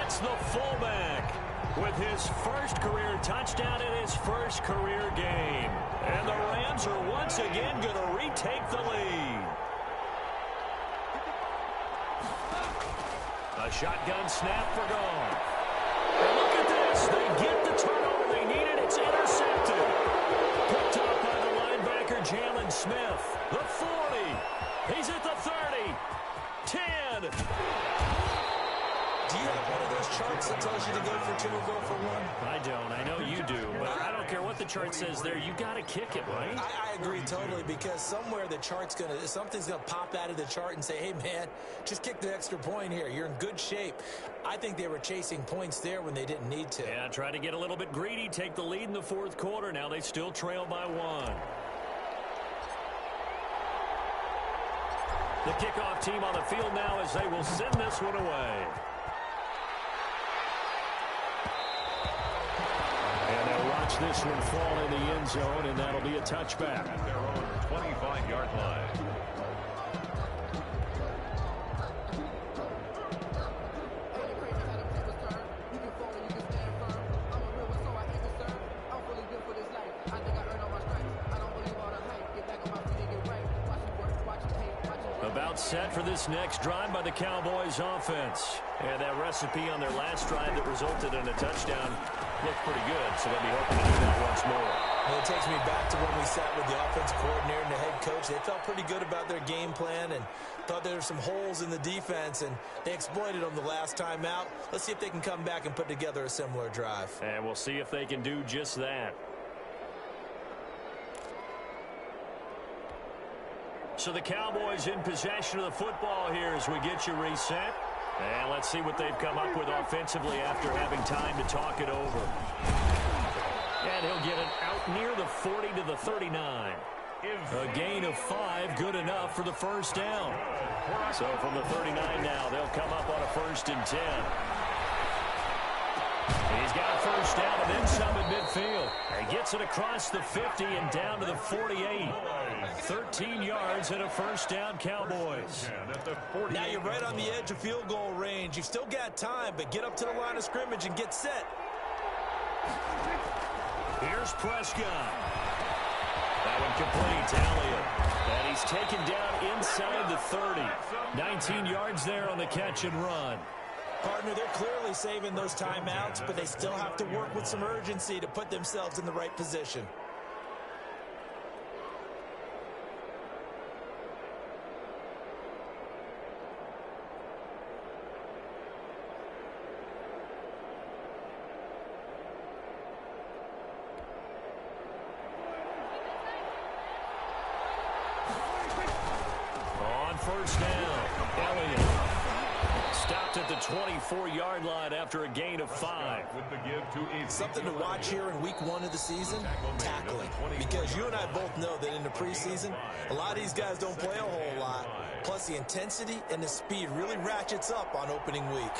It's the fullback with his first career touchdown in his first career game. And the Rams are once again going to retake the lead. A shotgun snap for Gone. And look at this. They get the turnover they needed. It's intercepted. Picked up by the linebacker, Jalen Smith. The 40. He's at the 30. 10. Do you have one of those charts that tells you to go for 2 or go for 1? I don't. I know you do. But I don't care what the chart says there. You got to kick it, right? I agree totally, because somewhere the chart's something's going to pop out of the chart and say, hey, man, just kick the extra point here. You're in good shape. I think they were chasing points there when they didn't need to. Yeah, try to get a little bit greedy, take the lead in the 4th quarter. Now they still trail by 1. The kickoff team on the field now as they will send this one away. And they'll watch this one fall in the end zone, and that'll be a touchback. At their own 25-yard line. About set for this next drive by the Cowboys offense. And that recipe on their last drive that resulted in a touchdown looked pretty good, so they'll be hoping to do that once more. Well, it takes me back to when we sat with the offensive coordinator and the head coach. They felt pretty good about their game plan and thought there were some holes in the defense, and they exploited them the last time out. Let's see if they can come back and put together a similar drive. And we'll see if they can do just that. So the Cowboys in possession of the football here as we get you reset. And let's see what they've come up with offensively after having time to talk it over. And he'll get it out near the 40 to the 39. A gain of 5, good enough for the first down. So from the 39 now, they'll come up on a 1st and 10. He's got a first down and then some at midfield. He gets it across the 50 and down to the 48. 13 yards and a first down, Cowboys. Now you're right on the edge of field goal range. You've still got time, but get up to the line of scrimmage and get set. Here's Prescott. That one complete to Elliott. And he's taken down inside the 30. 19 yards there on the catch and run. Partner, they're clearly saving those timeouts, but they still have to work with some urgency to put themselves in the right position. On first down, Elliott. Stopped at the 24-yard line after a gain of 5. Something to watch here in week 1 of the season, tackling. Because you and I both know that in the preseason, a lot of these guys don't play a whole lot. Plus the intensity and the speed really ratchets up on opening week.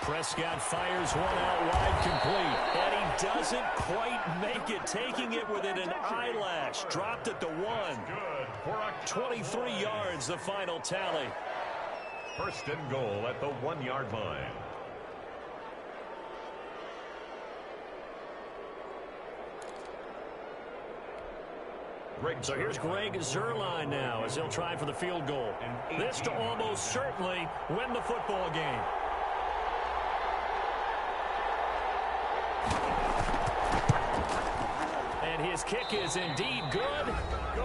Prescott fires one out wide, complete. And he doesn't quite make it, taking it within an eyelash. Dropped at the 1. 23 yards, the final tally. First and goal at the 1-yard line. So here's Greg Zuerlein now as he'll try for the field goal. This to almost certainly win the football game. And his kick is indeed good.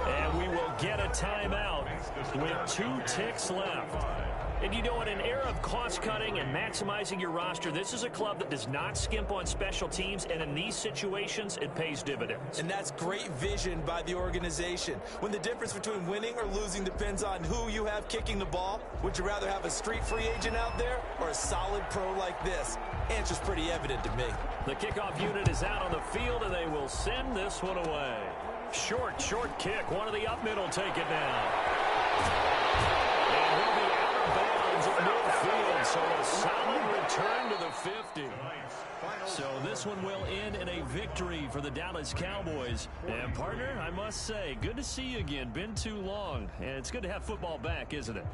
And we will get a timeout with 2 ticks left. And you know, in an era of cost-cutting and maximizing your roster, this is a club that does not skimp on special teams, and in these situations, it pays dividends. And that's great vision by the organization. When the difference between winning or losing depends on who you have kicking the ball, would you rather have a street free agent out there or a solid pro like this? Answer's pretty evident to me. The kickoff unit is out on the field, and they will send this one away. Short kick. One of the up middle take it down. And he'll be out of bounds at midfield, so a solid return to the 50. So this one will end in a victory for the Dallas Cowboys. And, partner, I must say, good to see you again. Been too long. And it's good to have football back, isn't it?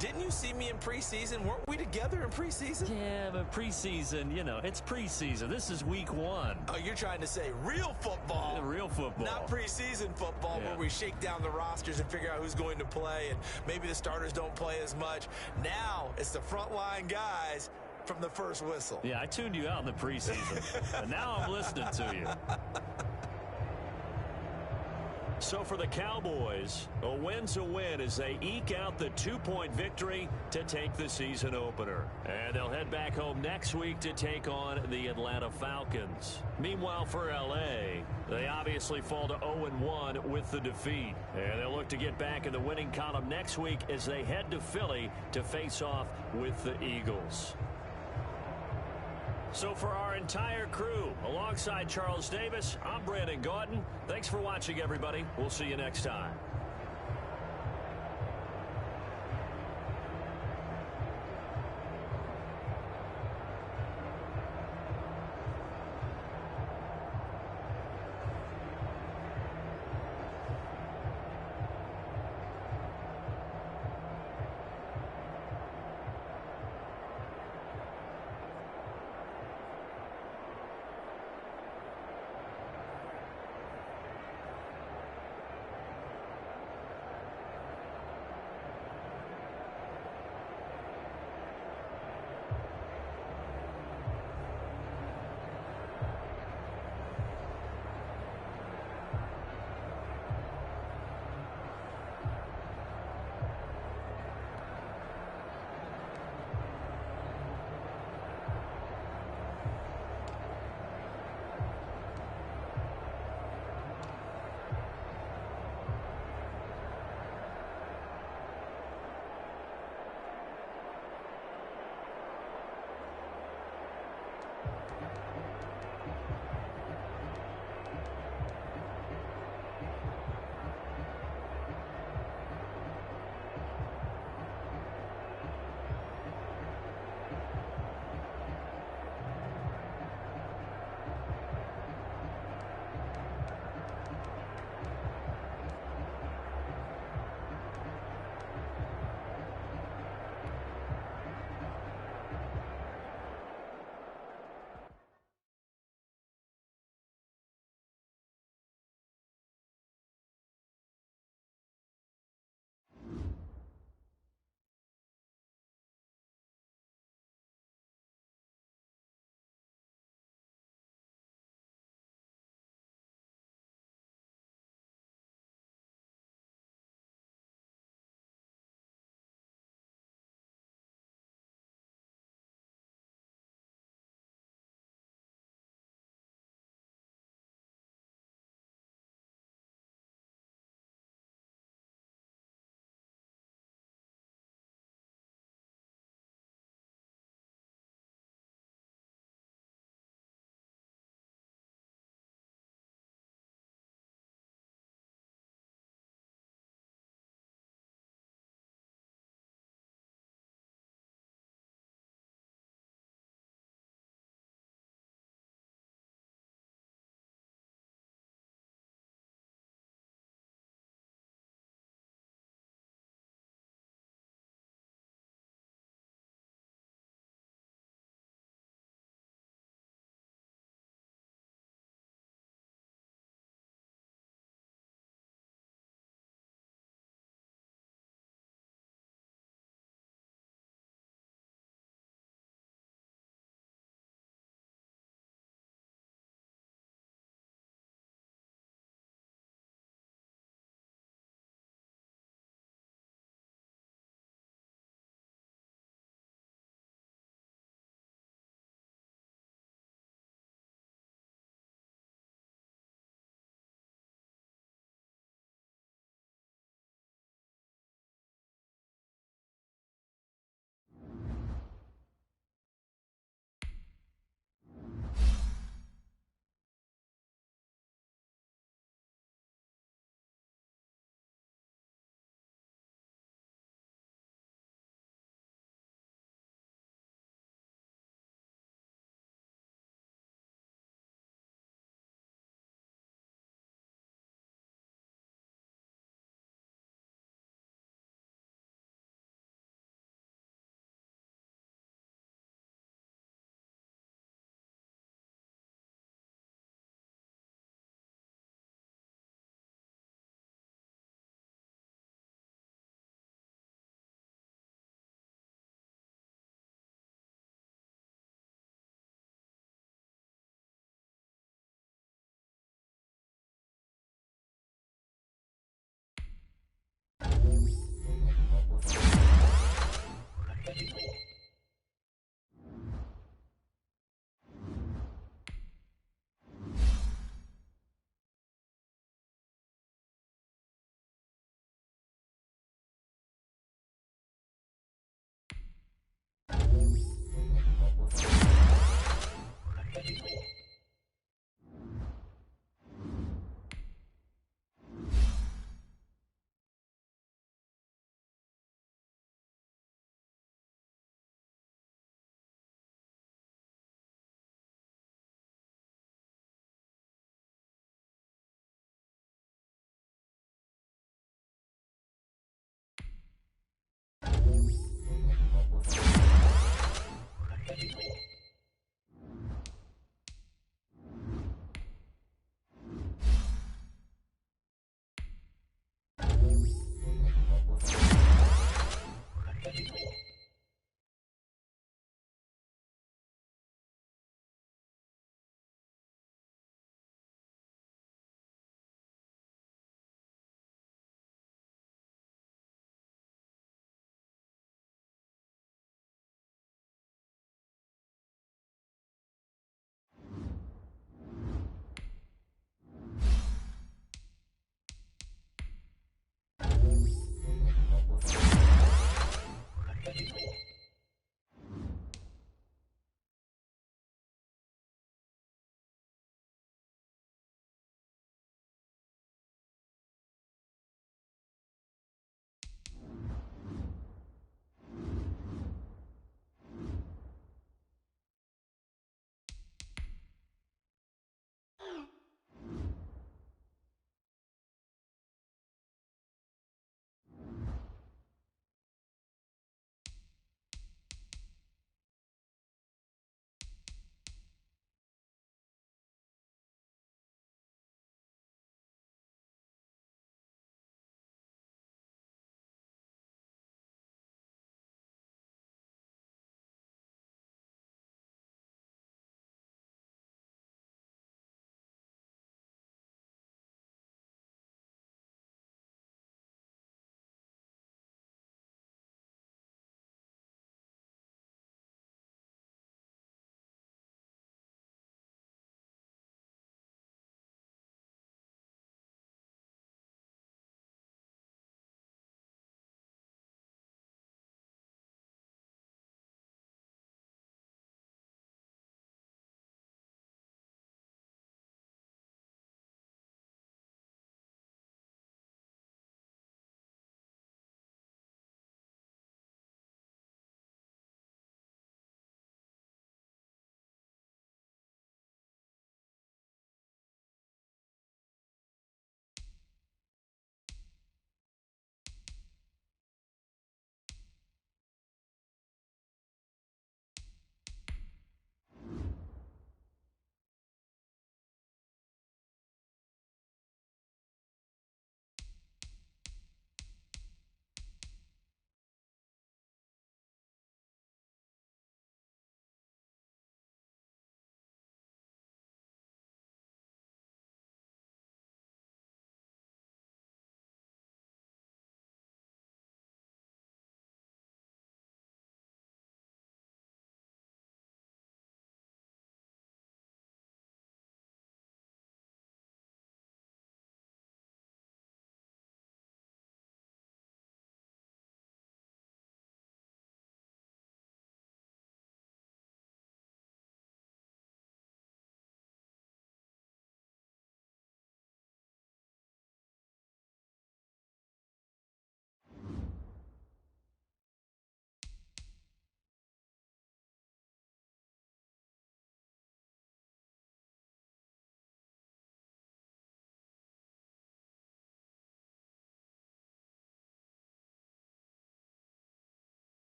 Didn't you see me in preseason? Weren't we together in preseason? Yeah, but preseason, you know, it's preseason. This is week 1. Oh, you're trying to say real football. Real football. Not preseason football where we shake down the rosters and figure out who's going to play, and maybe the starters don't play as much. Now it's the frontline guys from the first whistle. Yeah, I tuned you out in the preseason, and now I'm listening to you. So for the Cowboys, a win's a win as they eke out the 2-point victory to take the season opener. And they'll head back home next week to take on the Atlanta Falcons. Meanwhile, for L.A., they obviously fall to 0-1 with the defeat. And they'll look to get back in the winning column next week as they head to Philly to face off with the Eagles. So for our entire crew, alongside Charles Davis, I'm Brandon Gaudin. Thanks for watching, everybody. We'll see you next time.